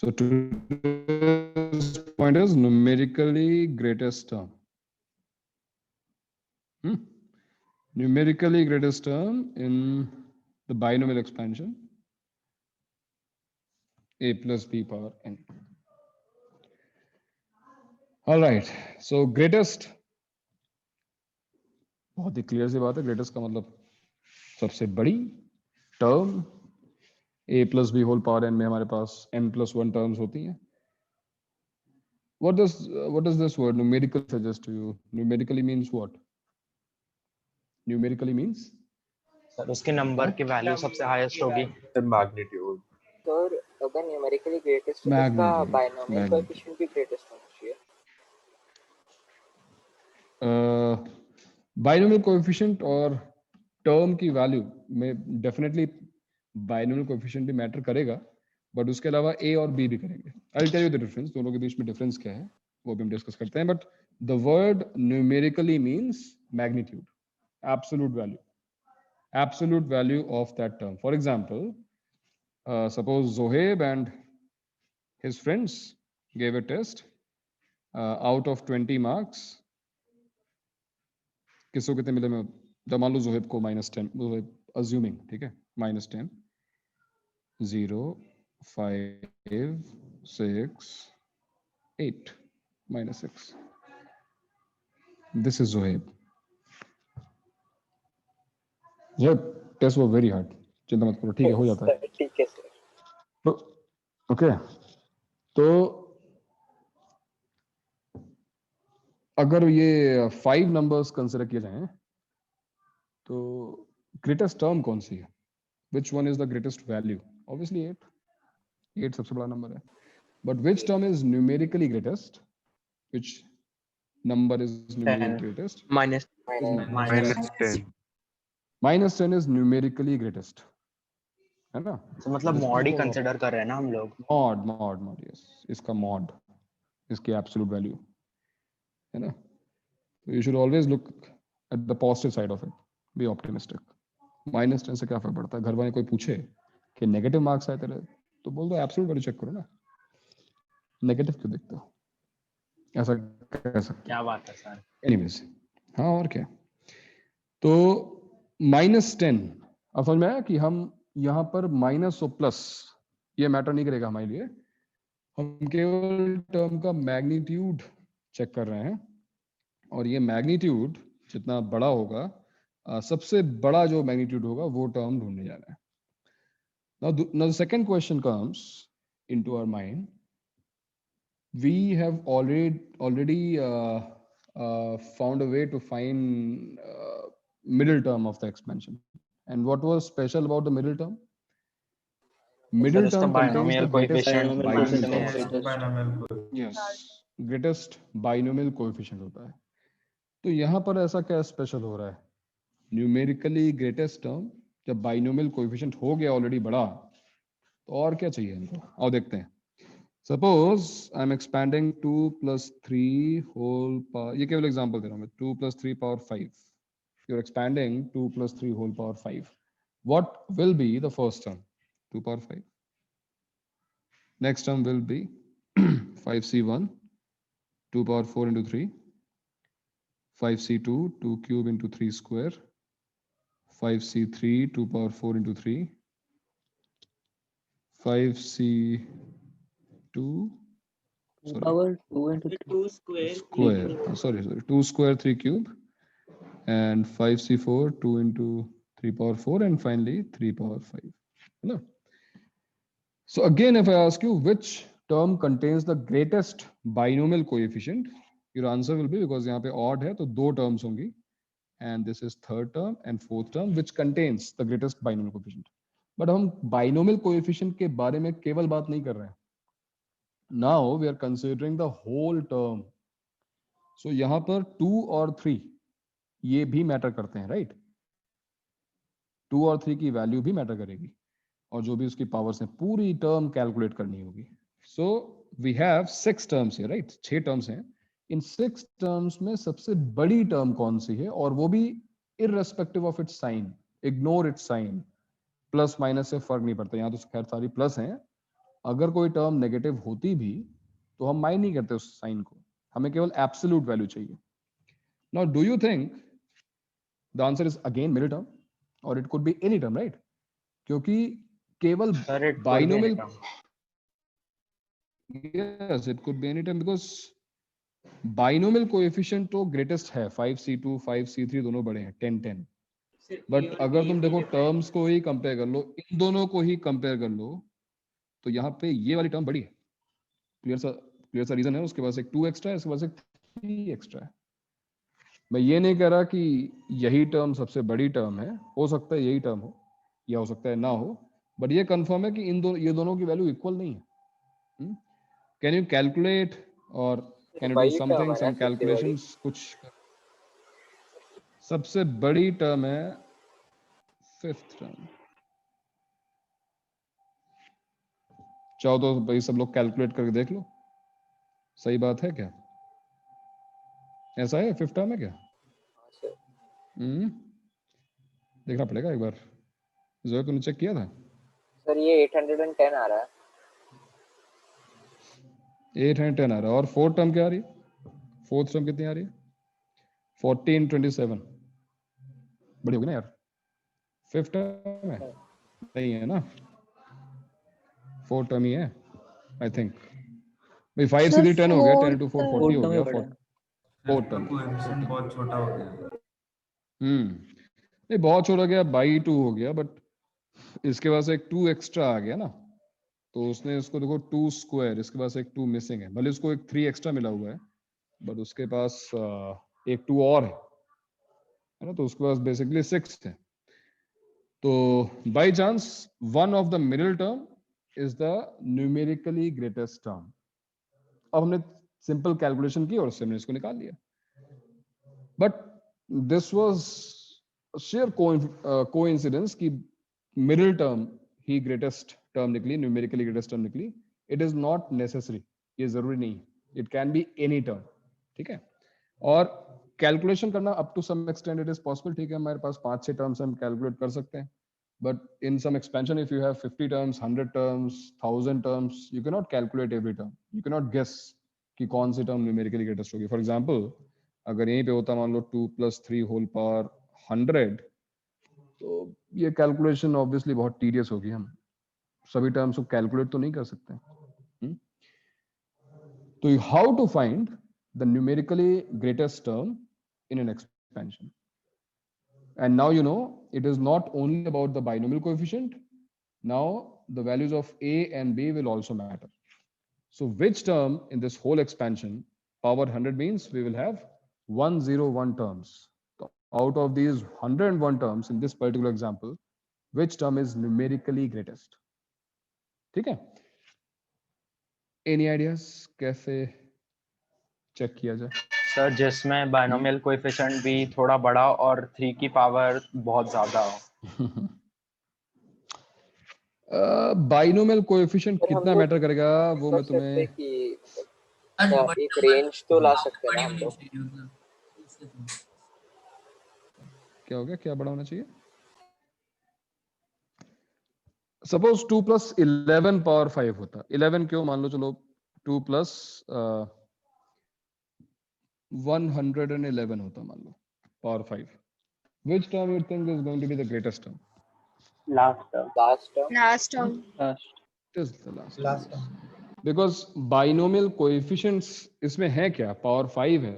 So today's point is numerically greatest term. Numerically greatest term in the binomial expansion a plus b power n. All right, so greatest, बहुत ही clear सी बात है, greatest का मतलब सबसे बड़ी term. a plus b whole power n में हमारे पास n plus 1 terms होती हैं. What does this word numerical suggest to you? Numerically means what? Numerically means sir उसके नंबर की वैल्यू सबसे हाईएस्ट होगी. मैग्नीट्यूड. सर अगर न्यूमेरिकली ग्रेटेस्ट है तो उसका बाइनोमियल कोएफिशिएंट भी ग्रेटेस्ट होना चाहिए. बाइनोमियल कोएफिशिएंट और टर्म की वैल्यू में डेफिनेटली बाइनोमियल कोएफिशिएंट भी मैटर करेगा, बट उसके अलावा ए और बी भी करेंगे. I will tell you the difference, दोनों के बीच में डिफरेंस क्या है वो भी हम डिस्कस करते हैं. But the word numerically means magnitude, absolute value of that term. For example, suppose Zohaib and his friends gave a test. Out of 20 marks, किसको कितने मिले? मैं जब मान लो जोहेब को -10, assuming, ठीक है, -10, 0, 5, 6, 8, -6. This is Zohaib. टेस्ट वो वेरी हार्ड, चिंता मत करो, ठीक है, हो जाता है. ठीक है सर. तो ओके, तो अगर ये 5 नंबर्स कंसिडर किए जाएं तो ग्रेटेस्ट टर्म कौन सी है? Which one is the greatest value? Obviously 8 सबसे बड़ा नंबर है. But which term is numerically greatest? Which number is numerically greatest? -10. -10 is numerically greatest, है ना? तो मतलब मॉड ही कंसीडर कर रहे हैं ना हम लोग. मॉड, यस, इसका मॉड, इसकी एब्सोल्यूट वैल्यू, है ना? तो you should always look at the positive side of it, be optimistic. -10 से क्या फर्क पड़ता है? घर वाले कोई पूछे कि नेगेटिव मार्क्स आए तेरे, तो बोल दो एब्सोल्यूट वैल्यू चेक करो ना, नेगेटिव क्यों देखते हो? ऐसा कह सकते. क्या बात है सर. एनीवेज, हाँ, और क्या. तो -10, अब समझ में आया कि हम यहाँ पर माइनस और प्लस ये मैटर नहीं करेगा हमारे लिए. हम केवल टर्म का मैग्नीट्यूड चेक कर रहे हैं, और ये मैग्नीट्यूड जितना बड़ा होगा, सबसे बड़ा जो मैग्नीट्यूड होगा वो टर्म ढूंढने जा रहे हैं. Now the second question comes into our mind. We have already found a way to find middle term of the expansion. And what was special about the middle term? Middle term contains the greatest binomial coefficient. Yes, greatest binomial coefficient होता है. तो यहाँ पर ऐसा क्या special हो रहा है? न्यूमेरिकली ग्रेटेस्ट टर्म जब बाइनोमियल कोएफिशिएंट हो गया ऑलरेडी बड़ा, तो और क्या चाहिए इनको? आओ देखते हैं. Suppose I am expanding 2 + 3 whole power, ये केवल एग्जांपल दे रहा हूँ मैं, 2 + 3 power 5. You're expanding 2 + 3 whole power 5. What will be the first term? 2 power 5. Next term will be 5c1, 2 power 4 into 3, 5c2, 2 cube into 3 square, 5c3, 2 power 4 into 3, 5c2, Power 2 into 3 square. Sorry, 2 square 3 cube, and 5c4, 2 into 3 power 4, and finally 3 power 5. No. So again, if I ask you which term contains the greatest binomial coefficient, your answer will be, because यहाँ पे odd है तो 2 terms होंगी, and this is third term and fourth term which contains the greatest binomial coefficient. But हम binomial coefficient के बारे में केवल बात नहीं कर रहे हैं. Now we are considering the whole term. So यहाँ पर 2 और 3 ये भी मैटर करते हैं, राइट? 2 और 3 की वैल्यू भी मैटर करेगी, और जो भी उसकी पावर्स हैं पूरी टर्म कैलकुलेट करनी होगी. सो वी हैव 6 टर्म्स है, राइट? 6 टर्म्स हैं. इन 6 टर्म्स में सबसे बड़ी टर्म कौन सी है? और वो भी irrespective of its sign, ignore its sign. Plus minus से फर्क नहीं पड़ता, यहाँ तो खैर सारी प्लस हैं, अगर कोई टर्म नेगेटिव होती भी तो हम माइंड नहीं करते उस साइन को, हमें केवल एब्सोल्यूट वैल्यू चाहिए. Now do you think the answer is again middle term और it could be any term, right? क्योंकि केवल Sir, it could be any binomial, term. Yes it could be any term, because binomial coefficient तो greatest है, 5c2 5c3 दोनों बड़े हैं 10 10. But अगर तुम देखो टर्म्स को ही कंपेयर कर लो, इन दोनों को ही कंपेयर कर लो, तो यहाँ पे ये वाली टर्म बड़ी है. क्लियर सा रीजन है, उसके पास एक 2 एक्स्ट्रा है, इसके पास एक 3 एक्स्ट्रा है. मैं ये नहीं कह रहा कि यही टर्म सबसे बड़ी टर्म है, हो सकता है यही टर्म हो या हो सकता है ना हो, बट ये कंफर्म है कि ये दोनों की वैल्यू इक्वल नहीं है. कैन यू कैलकुलेट और कैन यू डू वही टर्म समथिंग, है ना सम सबसे बड़ी. कैलकुलेशंस? कुछ सबसे बड़ी टर्म है फिफ्थ टर्म. चाहो तो भाई सब लोग कैलकुलेट करके देख लो, सही बात है क्या? ऐसा है फिफ्थ टर्म है क्या? हाँ सर. देखना पड़ेगा एक बार. जोया को चेक किया था? सर ये 810 आ रहा है. 810 आ रहा है. और फोर्थ टर्म क्या आ रही है? फोर्थ टर्म कितनी आ रही है? 1427. बड़ी होगी ना यार. फिफ्थ टर्म है नहीं है ना, फोर्थ टर्म ही है आई थिंक. भाई 5 से 10 हो गया, 10 into 4 40 हो गया. फोर्थ टर्म कोएफिशिएंट बहुत छोटा हो गया. नहीं बहुत छोटा गया, बाई 2 हो गया, बट इसके पास एक 2 एक्स्ट्रा आ गया ना, तो उसने इसको देखो 2 स्क्वायर, इसके पास एक 2 मिसिंग है, भले उसको एक 3 एक्स्ट्रा मिला हुआ है, बट उसके पास एक 2 और है ना, तो उसके पास बेसिकली 6 है. तो by chance one of the middle term is the numerically greatest term. अब हमने सिंपल कैलकुलेशन की और उससे हमने इसको निकाल लिया. But this was sheer coincidence कि मिडिल टर्म ही ग्रेटेस्ट टर्म निकली, न्यूमेरिकली ग्रेटेस्ट टर्म निकली. इट इज नॉट नेसेसरी, ये जरूरी नहीं, it can be any term. ठीक है. और कैलकुलेशन करना up to some extent it is possible. ठीक है, हमारे पास 5-6 टर्म्स हम कैलकुलेट कर सकते हैं, but in some expansion if you have 50 terms, 100 terms, 1000 terms, you cannot calculate every term, you cannot guess कि कौन सी टर्म न्यूमेरिकली ग्रेटेस्ट होगी. फॉर एग्जांपल अगर यहीं पे होता मान लो 2 + 3 होल पावर 100, तो ये कैलकुलेशन ऑब्वियसली बहुत टीडियस होगी, हम सभी टर्म्स को कैलकुलेट तो नहीं कर सकते. तो how to find the numerically greatest term in an expansion? And now you know it is not only about the binomial coefficient. Now the values of a and b will also matter. So which term in this whole expansion, power 100 means we will have 101 terms. So out of these 101 terms in this particular example, which term is numerically greatest? ठीक है? Any ideas कैसे check किया जाए? Sir जिसमें binomial coefficient भी थोड़ा बड़ा और 3 की पावर बहुत ज्यादा हो. बाइनोमियल कोएफिशिएंट पर हम कितना लोग मैटर करेगा वो कर मैं सकते तुम्हें हैं कि मतलब एक रेंज तो ला सकते हैं ना हम लोग. क्या हो गया, क्या बड़ा होना चाहिए? सपोज 2 + 11 पावर 5 होता. 11 क्यों, मान लो चलो 2 + 111 होता मान low power 5. Which term you think is going to be the greatest term? Last term. Last term. It is the last term. Because binomial coefficients इसमें है क्या, पावर 5 है,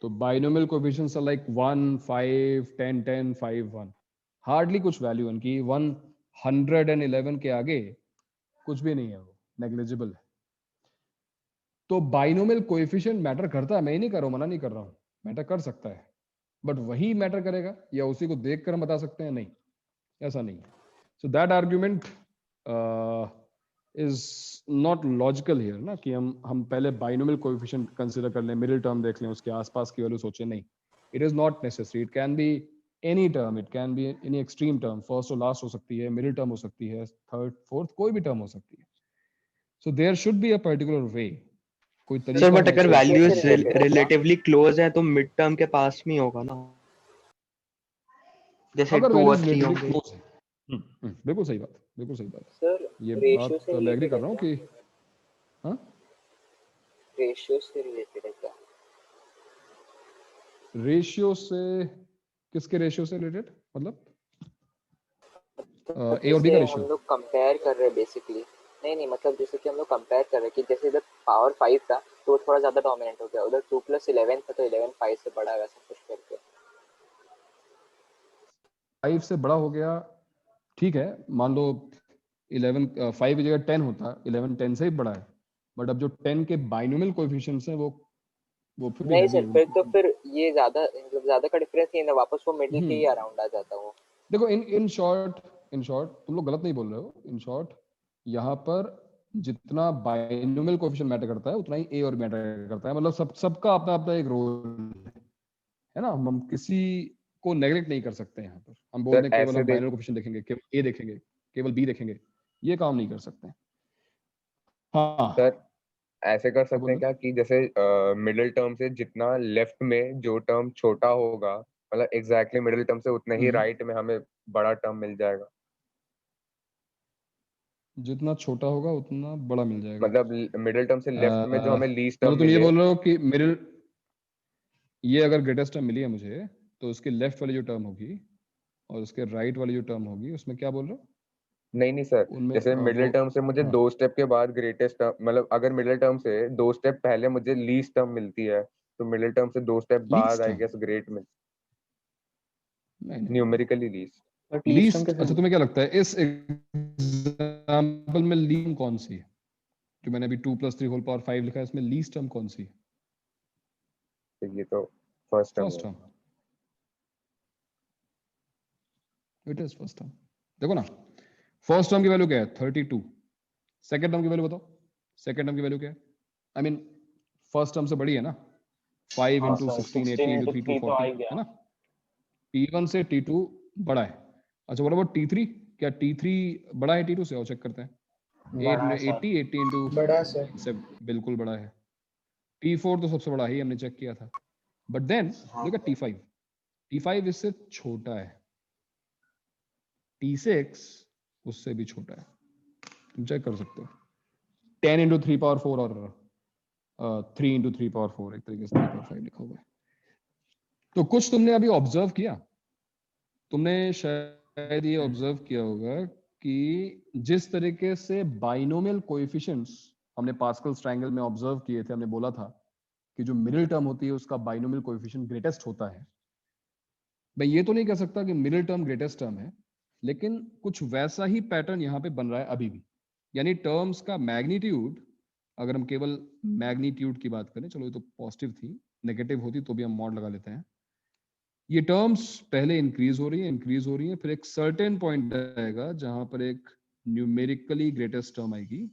तो binomial coefficients are like 1 5 10 10 5 1. Hardly कुछ value उनकी 111 के आगे कुछ भी नहीं है, वो नेग्लिजिबल है. तो बाइनोमियल कोएफिशिएंट मैटर करता है, मैं ही नहीं कर रहा हूं, मना नहीं कर रहा हूं, मैटर कर सकता है, बट वही मैटर करेगा या उसी को देखकर हम बता सकते हैं? नहीं, ऐसा नहीं. So that argument is not logical here ना, कि हम पहले बाइनोमियल कोएफिशिएंट कंसीडर कर लें, मिडिल टर्म देख लें, उसके आसपास की वैल्यू सोचें. नहीं, it is not necessary. It can be any term, it can be any extreme term, first और लास्ट हो सकती है, मिडिल टर्म हो सकती है, थर्ड फोर्थ कोई भी टर्म हो सकती है. So there should be a particular way, कोई तरीका. सर बट अगर होना चाहिए. वैल्यूज रिलेटिवली क्लोज है तो मिड टर्म के पास में होगा ना, जैसे अगर 2 और वैल्यूज 3 रिलेटिवली होंगे. क्लोज है, बिल्कुल सही बात. बिल्कुल सही बात है। सर ये रेशियो बात से मैं एग्री रिलेटेड कर है रहा हूँ क्या? कि हाँ, रेशियो से रिलेटेड है क्या? रेशियो से, किसके रेशियो से रिलेटेड, मतलब तो ए और बी का जैसे हम रेशियो? लोग कंपेयर कर रहे हैं बेसिकली, नहीं नहीं मतलब जैसे कि हम लोग कंपेयर कर रहे हैं कि जैसे इधर पावर 5 था तो वो थोड़ा ज़्यादा डोमिनेंट हो गया, उधर 2+11 था तो 11 5 से बड़ा है, वैसा कुछ करके। 5 से बड़ा हो गया, ठीक है, मान लो 11 5 की जगह 10 होता, 11 10 से ही बड़ा है, बट अब जो 10 के बाइनोमियल कोएफिशिएंट्स हैं वो फिर भी नहीं हैवी सर, है फिर तो फिर ये ज़्यादा मतलब ज़्यादा का डिफरेंस नहीं है ना, वापस वो मिडिल के ही हम्म, अराउंड आ जाता वो। देखो इन शॉर्ट तुम लोग गलत नहीं बोल रहे हो। इन शॉर्ट यहाँ पर जितना बाइनोमियल कोएफिशिएंट मैटर करता है उतना ही ए और मैटर करता है, मतलब सबका अपना अपना एक रोल है ना। हम किसी को नेगलेक्ट नहीं कर सकते यहाँ पर, हम बोल सर दें केवल ऐसे हम देख, बाइनोमियल कोएफिशिएंट देखेंगे, केवल ए देखेंगे, केवल बी देखेंगे, ये काम नहीं कर सकते। हाँ, सर ऐसे कर क्या सकते बोल हैं रहे क्या कि जैसे मिडिल टर्म से जितना लेफ्ट में जो टर्म छोटा होगा, मतलब एग्जैक्टली मिडिल टर्म से उतना हो? ही राइट में हमें बड़ा टर्म मिल जाएगा। जितना छोटा होगा उतना बड़ा मिल जाएगा। मतलब मिडिल टर्म से लेफ्ट में जो हमें लीस्ट टर्म मतलब तुम ये मिले। बोल रहे हो कि मिडिल, ये अगर ग्रेटेस्ट टर्म मिली है मुझे, तो उसके लेफ्ट वाली जो टर्म होगी और उसके राइट वाली जो टर्म होगी, उसमें क्या बोल रहे हो? नहीं नहीं सर, उनमें जैसे वो, मिडिल टर्म से मुझे हाँ, 2 स्टेप के बाद ग्रेटेस्ट टर्म, मतलब अगर मिडिल टर्म से 2 स्टेप पहले मुझे लीस्ट टर्म मिलती है तो मिडिल टर्म से 2 स्टेप बाद least I term, guess great में, नहीं नहीं नहीं, numerically least. But least term least, कैसे? अच्छा तुम्हें क्या लगता है इस एग्जाम्पल में लीस्ट कौन सी है? जो मैंने अभी 2+3 होल पावर 5 लिखा है, इसमें लीस्ट टर्म कौन सी है? तो ये तो फर्स्ट टर्म फर्स्ट है। Term, it is first term. देखो ना, फर्स्ट टर्म की वैल्यू क्या है? 32। सेकंड टर्म की वैल्यू बताओ, सेकंड टर्म की वैल्यू क्या है? आई मीन फर्स्ट टर्म से बड़ी है ना, 5 हाँ into sir, 16 16 80 into into 3 three तो आ 240 ही है गया। ना। T1 से T2 बड़ा है। अच्छा what about T3? क्या T3 बड़ा है T2 से? और चेक करते हैं। बड़ा है 8 सर। 80 80 इंटू बड़ा है सर। से बिल्कुल बड़ा है। T4 तो सबसे बड़ा ही हमने चेक किया था। But then look at T5, T5 इससे छोटा है, T6 उससे भी छोटा है, तुम चेक कर सकते हो। 10 इंटू 3 पावर 4 और 3 इंटू 3 पावर 4, एक तरीके से 3 पावर 5 लिखा हुआ है। तो कुछ तुमने अभी ऑब्जर्व किया, तुमने शायद ये ऑब्जर्व किया होगा कि जिस तरीके से बाइनोमियल कोएफिशिएंट्स हमने पास्कल्स ट्रायंगल में ऑब्जर्व किए थे, हमने बोला था कि जो मिडिल टर्म होती है उसका बाइनोमियल कोएफिशिएंट ग्रेटेस्ट होता है। मैं ये तो नहीं कह सकता कि मिडिल टर्म ग्रेटेस्ट टर्म है, लेकिन कुछ वैसा ही पैटर्न यहाँ पे बन रहा है अभी भी। यानी टर्म्स का मैग्नीट्यूड, अगर हम केवल मैग्नीट्यूड की बात करें, चलो ये तो पॉजिटिव थी, नेगेटिव होती तो भी हम मॉड लगा लेते हैं। ये टर्म्स पहले इंक्रीज हो रही हैं, फिर एक सर्टेन पॉइंट आएगा जहां पर एक न्यूमेरिकली ग्रेटेस्ट टर्म आएगी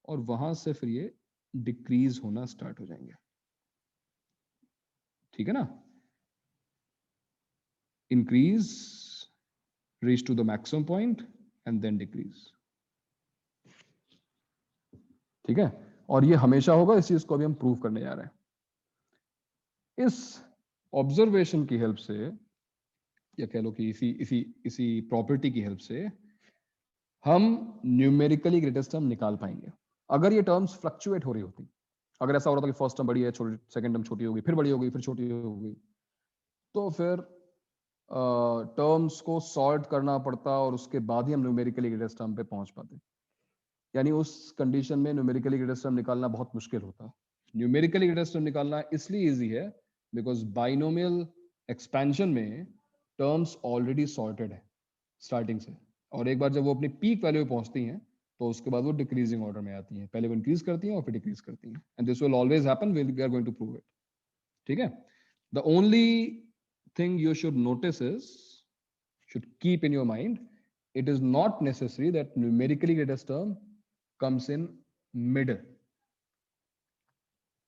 और वहां से फिर ये डिक्रीज होना स्टार्ट हो जाएंगे। ठीक है ना? Increase, reach to the maximum point and then decrease. ठीक है, और ये हमेशा होगा, इस चीज को अभी हम प्रूव करने जा रहे हैं। इस ऑब्जर्वेशन की हेल्प से, या कह लो कि इसी प्रॉपर्टी की हेल्प से हम न्यूमेरिकली ग्रेटेस्ट टर्म निकाल पाएंगे। अगर ये टर्म्स फ्लक्चुएट हो रही होती, अगर ऐसा हो रहा था कि फर्स्ट टर्म बड़ी है, सेकंड टर्म छोटी होगी, फिर बड़ी होगी, फिर छोटी होगी, तो फिर टर्म्स को सॉर्ट करना पड़ता और उसके बाद ही हम न्यूमेरिकली ग्रेटेस्ट टर्म पे पहुंच पाते। यानी उस कंडीशन में न्यूमेरिकली ग्रेटेस्ट टर्म निकालना बहुत मुश्किल होता। न्यूमेरिकली ग्रेटेस्ट टर्म निकालना इसलिए इजी है बिकॉज बाइनोमियल एक्सपेंशन में टर्म्स ऑलरेडी सॉर्टेड है स्टार्टिंग से, और एक बार जब वो अपनी पीक वैल्यू पे पहुंचती हैं तो उसके बाद वो डिक्रीजिंग ऑर्डर में आती हैं। पहले वो इंक्रीज करती हैं और फिर डिक्रीज करती हैं, and this will always happen, we are going to prove it. ठीक है, the only thing you should notice is, should keep in your mind, it is not necessary that numerically greatest term comes in middle.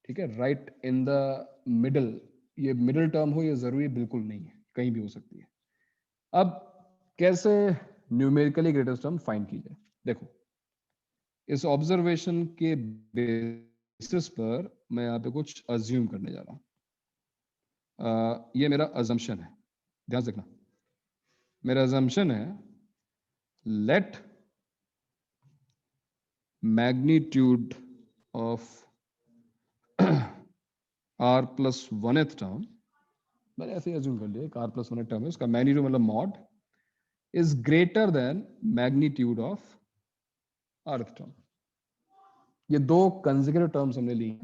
ठीक है, right in the middle, ये middle term हो ये जरूरी बिल्कुल नहीं है, कहीं भी हो सकती है। अब कैसे न्यूमेरिकली ग्रेटेस्ट टर्म फाइंड की जाए? देखो, इस ऑब्जर्वेशन के बेसिस पर मैं यहाँ पे कुछ अज्यूम करने जा रहा हूँ। ये मेरा अजम्पशन है, ध्यान से देखना। मेरा अजम्पशन है, let magnitude of r plus 1th term, मैंने ऐसे अज्यूम कर लिया r प्लस 1th टर्म है, उसका मैग्नीट्यूड मतलब mod is greater then magnitude of rth term. ये दो कंसेक्यूटिव टर्म्स हमने ली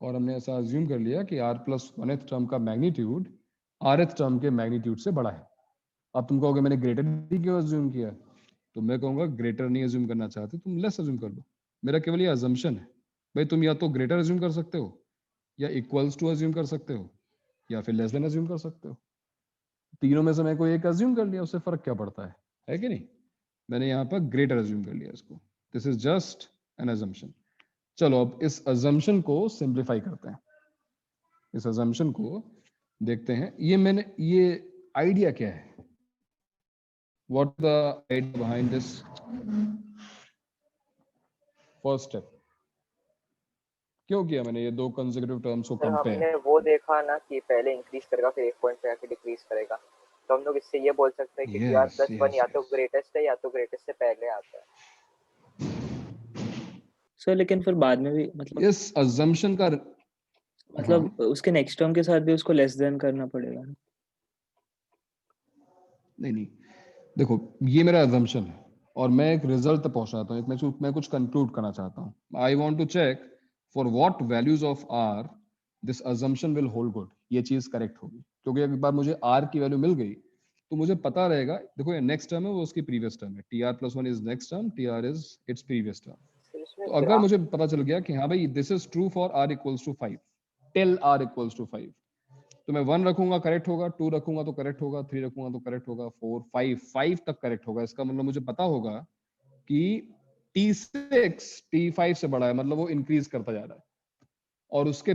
और हमने ऐसा अज्यूम कर लिया कि r प्लस 1th टर्म का मैग्नीट्यूड rth टर्म के मैग्नीट्यूड से बड़ा है। अब तुम कहोगे मैंने ग्रेटर ही क्यों अज्यूम किया, तो मैं कहूंगा ग्रेटर नहीं अज्यूम करना चाहते, तुम लेस अज्यूम कर लो। मेरा केवल ये अजम्पशन है भाई, तुम या तो ग्रेटर अज्यूम कर सकते हो या इक्वल्स टू अज्यूम कर सकते हो या फिर लेस देन अज्यूम कर सकते हो। तीनों में से मैं कोई एक अज्यूम कर लिया, उससे फर्क क्या पड़ता है कि नहीं। मैंने यहाँ पर ग्रेटर अज्यूम कर लिया इसको, this is just an assumption. चलो अब इस अजम्पशन को सिंप्लीफाई करते हैं, इस अजम्पशन को देखते हैं। ये आइडिया क्या है, what the idea behind this first step, क्यों किया मैंने ये दो कंसेक्यूटिव टर्म्स को सर कंपेयर। हमने वो देखा ना कि पहले इंक्रीज करेगा फिर एक पॉइंट पे आके डिक्रीज करेगा, तो हम लोग इससे ये बोल सकते हैं कि Yes, TR प्लस 1 yes, या तो yes. ग्रेटेस्ट है या तो ग्रेटेस्ट से पहले आता है। सर लेकिन फिर बाद में भी मतलब इस अजम्पशन का मतलब उसके नेक्स्ट टर्म के साथ भी उसको लेस देन करना पड़ेगा ना? नहीं, देखो ये मेरा अजम्पशन है और मैं एक रिजल्ट तक पहुंच चाहता हूँ, मैं कुछ कंक्लूड करना चाहता हूँ। I want to check for what values of r this assumption will hold good, ये चीज करेक्ट होगी। क्योंकि एक बार मुझे आर की वैल्यू मिल गई तो मुझे पता रहेगा, देखो ये नेक्स्ट टर्म है वो उसकी प्रीवियस टर्म है, TR plus 1 is next term, TR is its previous term. फिर इसमें तो अगर मुझे पता चल गया कि हाँ भाई this is true for r equals to 5 till r equals to 5, तो मैं 1 रखूंगा करेक्ट होगा, 2 रखूंगा तो करेक्ट होगा, 3 रखूंगा तो करेक्ट होगा, 4 5 तक करेक्ट होगा। इसका मतलब मुझे पता होगा कि T6 T5 से बड़ा है, मतलब वो इंक्रीज करता जा रहा है। और उसके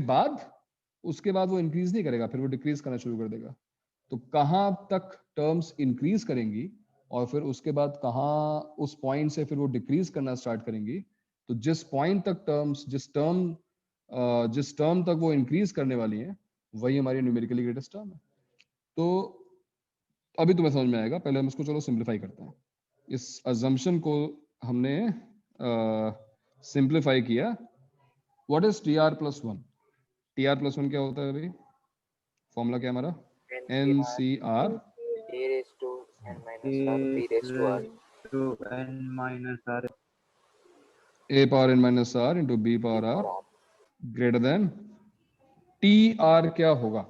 बाद वो इंक्रीज नहीं करेगा, फिर वो डिक्रीज करना शुरू कर देगा। तो कहां तक टर्म्स इंक्रीज करेंगी और फिर उसके बाद कहां उस पॉइंट से फिर वो डिक्रीज करना स्टार्ट करेंगी, तो जिस पॉइंट तक टर्म्स जिस टर्म तक वो इंक्रीज करने वाली हैं वही हमारी न्यूमेरिकली ग्रेटेस्ट टर्म है। तो अभी तुम्हें समझ में आएगा, पहले हम इसको चलो सिंप्लीफाई करते हैं। इस अजम्पशन को हमने सिंप्लीफाई किया। What is TR plus 1? TR plus 1 क्या होता है भाई, फॉर्मूला क्या हमारा, NCR A raised to n minus r b raised to r n minus r a power n minus r into b power r greater than TR क्या होगा,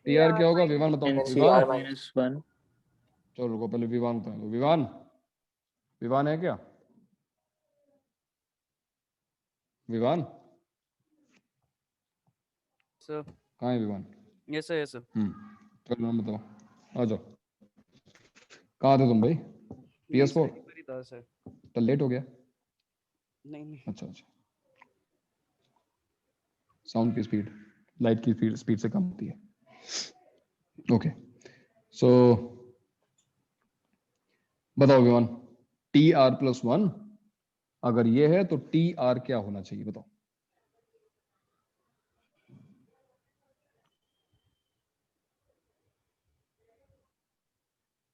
TR क्या होगा विवान बताओ। NCR minus 1। चलो रुको पहले विवान बताओ, विवान है क्या, विवान सर कहाँ है विवान? यस सर चलो नाम बताओ, आ जाओ। कहाँ थे तुम भाई? PS4 था सर। तो लेट हो गया? नहीं अच्छा, साउंड की स्पीड लाइट की स्पीड से कम होती है। ओके, सो बताओ विवान, TR प्लस 1 अगर ये है तो TR क्या होना चाहिए बताओ।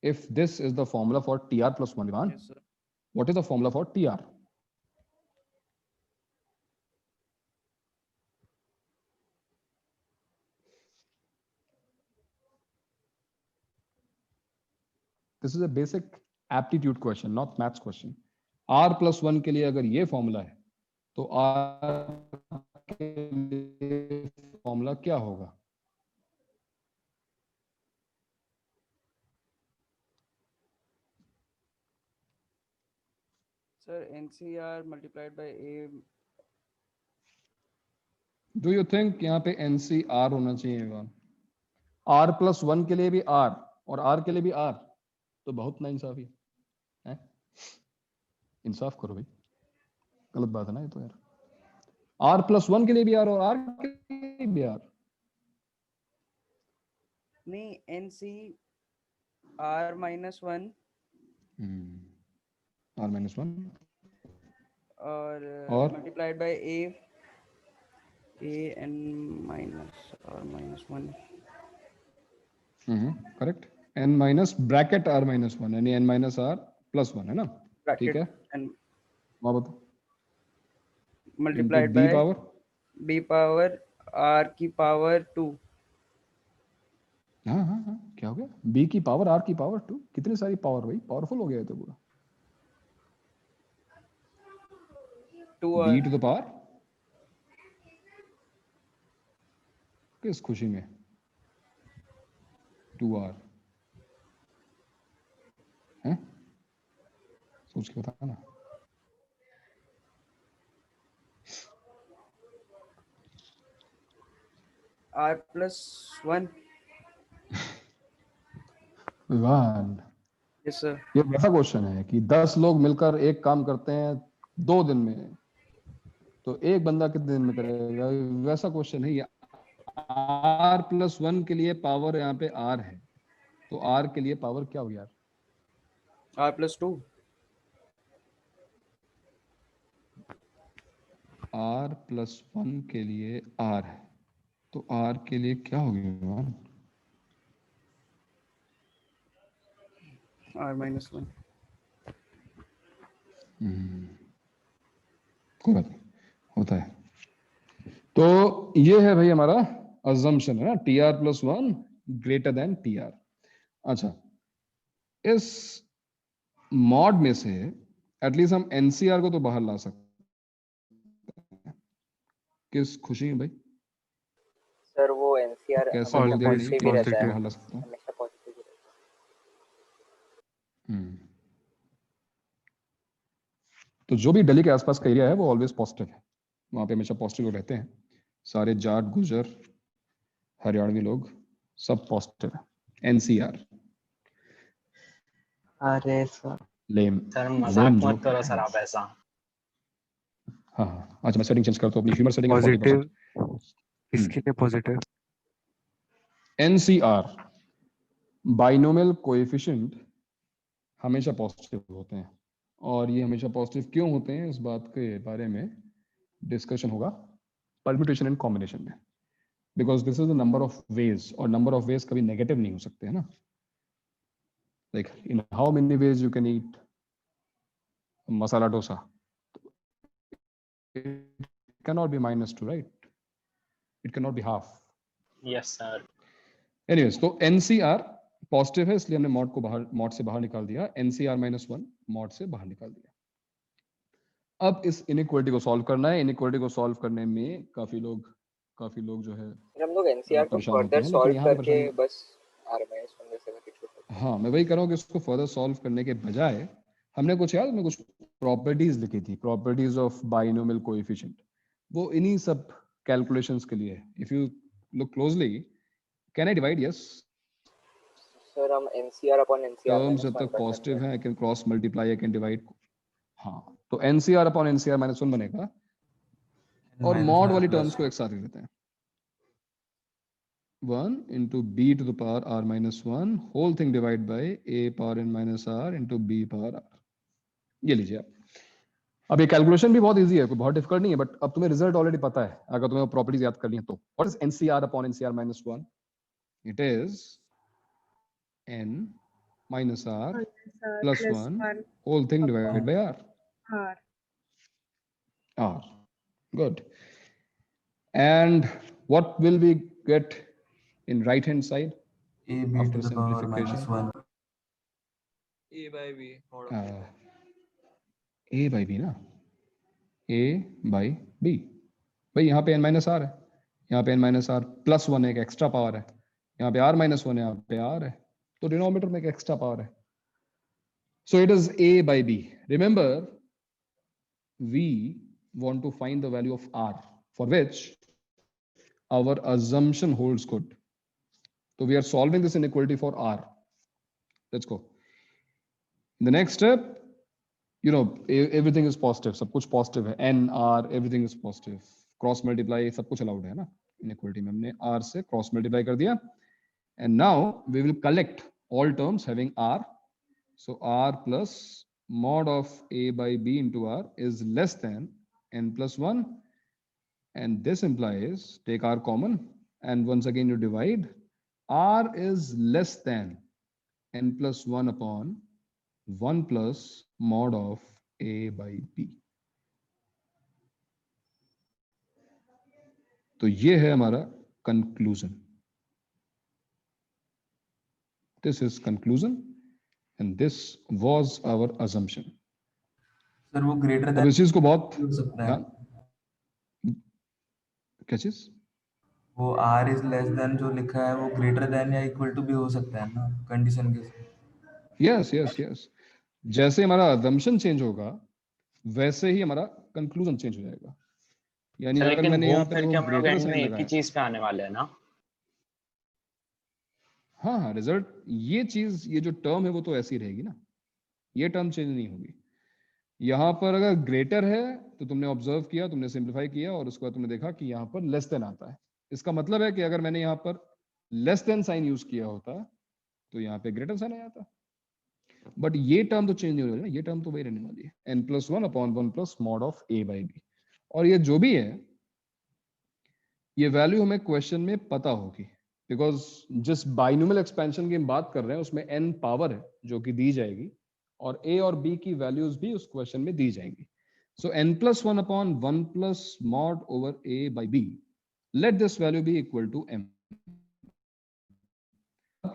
If this is the formula for TR plus 1, Vivan, yes, sir. what is the formula for TR? This is a basic aptitude question, not maths question. R plus 1 के लिए अगर ये फॉर्मूला है तो R के लिए फॉर्मूला क्या होगा? Sir, NCR multiplied by A. Do you think यहाँ पे NCR होना चाहिए विवान? R plus 1 के लिए भी R और R के लिए भी R, तो बहुत नाइंसाफी है। इंसाफ करो भाई, गलत बात है ना ये तो यार। R plus 1 के लिए भी R और R के लिए भी R। नहीं, NC R minus 1 R minus 1 और multiplied by A n minus R minus 1। Correct, n minus bracket R minus 1 यानी n minus R plus 1 है ना, ठीक है। and वहाँ बताओ multiplied b by power b power r की power 2. हाँ हाँ हाँ, क्या हो गया? b की पावर r की पावर 2, कितनी सारी पावर भाई, पावरफुल हो गया है तो पूरा। 2r. b to the power किस खुशी में 2r हैं? सोच के बता ना। r plus 1. Vivaan, Yes sir. ये वैसा क्वेश्चन है कि 10 लोग मिलकर एक काम करते हैं 2 दिन में, तो एक बंदा कितने दिन में करेगा? वैसा क्वेश्चन है ये। r+1 के लिए पावर यहाँ पे r है, तो r के लिए पावर क्या होगी यार? r plus 2. r+1 के लिए r है, तो r के लिए क्या होगी विवान? r minus 1. कोई बात नहीं, होता है। तो ये है भाई हमारा अजम्पशन है ना, tr+1 ग्रेटर देन tr। अच्छा, इस मॉड में से एटलीस्ट हम एनसीआर को तो बाहर ला सकते हैं। किस खुशी में भाई? सर वो एनसीआर कैसे बोल दिया मैंने कि पॉजिटिव ही रहता है, बाहर ला सकता हूँ? हमेशा पॉजिटिव ही रहता तो जो भी दिल्ली के आसपास का एरिया है वो ऑलवेज पॉजिटिव है, वहां पे हमेशा पॉजिटिव लोग रहते हैं। सारे जाट, गुजर, हरियाणवी लोग सब पॉजिटिव है। एनसीआर है। अरे सर लेम सर लेम मजाक जो मत करो सर आप ऐसा। हाँ हाँ, आज मैं सेटिंग चेंज करता हूँ अपनी ह्यूमर सेटिंग है 40%। पॉजिटिव इसके लिए पॉजिटिव एनसीआर बाइनोमियल कोएफिशिएंट हमेशा पॉजिटिव होते हैं, और ये हमेशा पॉजिटिव क्यों होते हैं इस बात के बारे में डिस्कशन होगा परम्यूटेशन एंड कॉम्बिनेशन में, because this is the number of ways, और नंबर ऑफ वेज कभी नेगेटिव नहीं हो सकते है ना। Like in how many ways you can eat masala dosa, it cannot be -2, right? It cannot be half. Yes sir. Anyways, तो NCR positive है, इसलिए हमने मॉड को बाहर, मॉड से बाहर निकाल दिया। NCR -1 मॉड से बाहर निकाल दिया। अब इस इनइक्वालिटी को सॉल्व करना है। इनइक्वालिटी को सॉल्व करने में काफी लोग जो है हम लोग एनसीआर को परेशान होते फर्दर हैं, लेकिन सॉल्व यहाँ पे करके परेशानी, बस r minus 1 से सबस्टिट्यूट करते हाँ मैं वही कर रहा हूँ कि इसको फर्दर सॉल्व करने के बजाय हमने कुछ याद में कुछ प्रॉपर्टीज लिखी थी, प्रॉपर्टीज ऑफ बाइनोमियल कोएफिशिएंट, वो इन्हीं सब कैलकुलेशंस के लिए। If you look closely, can I divide? Yes, sir हम NCR upon NCR terms minus जब 1 तक कर सकते पॉजिटिव हैं। है I can cross multiply, I can divide. हाँ, तो एनसीआर अपॉन एनसीआर -1 बनेगा, और मॉड वाली टर्म्स को एक साथ लिख लेते हैं। 1 into b to the power r minus 1 whole thing divided by a power n minus r into b power r। ये लीजिए आप। अब ये कैलकुलेशन भी बहुत इजी है, कोई बहुत डिफिकल्ट नहीं है, बट अब तुम्हें रिजल्ट ऑलरेडी पता है अगर तुम्हें प्रॉपर्टीज याद करनी है तो। What is NCR upon NCR -1? It is n minus r plus 1 whole thing divided by r. R. Good. And what will we get in right hand side ab after to the power simplification? -1 a by b mod of Uh, a by b ना, a by b। भाई यहाँ पे n minus are है, यहाँ पे n minus are plus 1 एक extra power है, यहाँ पे r माइनस 1 है, यहाँ पे r है, तो डिनोमिनेटर में एक एक्स्ट्रा पावर है। So it is a by b. Remember, we want to find the value of r, for which our assumption holds good. So we are solving this inequality for r. Let's go. In the next step, you know, everything is positive, सब कुछ positive है, n, r, everything is positive. Cross multiply सब कुछ allowed है ना, inequality में हमने r से cross multiply कर दिया, and now we will collect all terms having r. So r plus mod of a by b into r is less than n plus 1, and this implies take r common, and once again you divide. R is less than n plus 1 upon 1 plus mod of a by b. तो ये है हमारा conclusion, this is conclusion and this was our assumption. Sir वो greater अब than इस चीज को बहुत हो सकता है, ध्यान, क्या चीज? वो आर इज लेस देन जो लिखा है वो ग्रेटर देन या इक्वल टू भी हो सकता है ना कंडीशन के साथ। यस यस यस, जैसे हमारा असम्पशन चेंज होगा वैसे ही हमारा कंक्लूजन चेंज हो जाएगा। यानी अगर लेकिन मैंने घूम यहाँ पे फिर के देखो हम लोग ग्रेटर एंड में साइन एक ही लगाया, चीज पे आने वाले हैं ना। हाँ हाँ, रिजल्ट ये चीज, ये जो टर्म है वो तो ऐसी रहेगी ना, ये टर्म चेंज नहीं होगी। यहाँ पर अगर ग्रेटर है तो तुमने ऑब्जर्व किया, तुमने सिंप्लीफाई किया और उसके बाद तुमने देखा कि यहाँ पर लेस देन आता है। इसका मतलब है कि अगर मैंने यहाँ पर लेस देन साइन यूज किया होता तो यहाँ पे ग्रेटर साइन आ जाता। बट ये टर्म तो चेंज नहीं हो रहा है, ये टर्म तो वही रहने वाली है, n+1/1 + mod of a/b। और ये जो भी है ये वैल्यू हमें क्वेश्चन में पता होगी, बिकॉज जिस बाइनोमियल एक्सपेंशन की हम बात कर रहे हैं उसमें n पावर है जो कि दी जाएगी और a और b की वैल्यूज भी उस क्वेश्चन में दी जाएंगी। सो n+1/1 + mod over a/b, let this value be equal to m।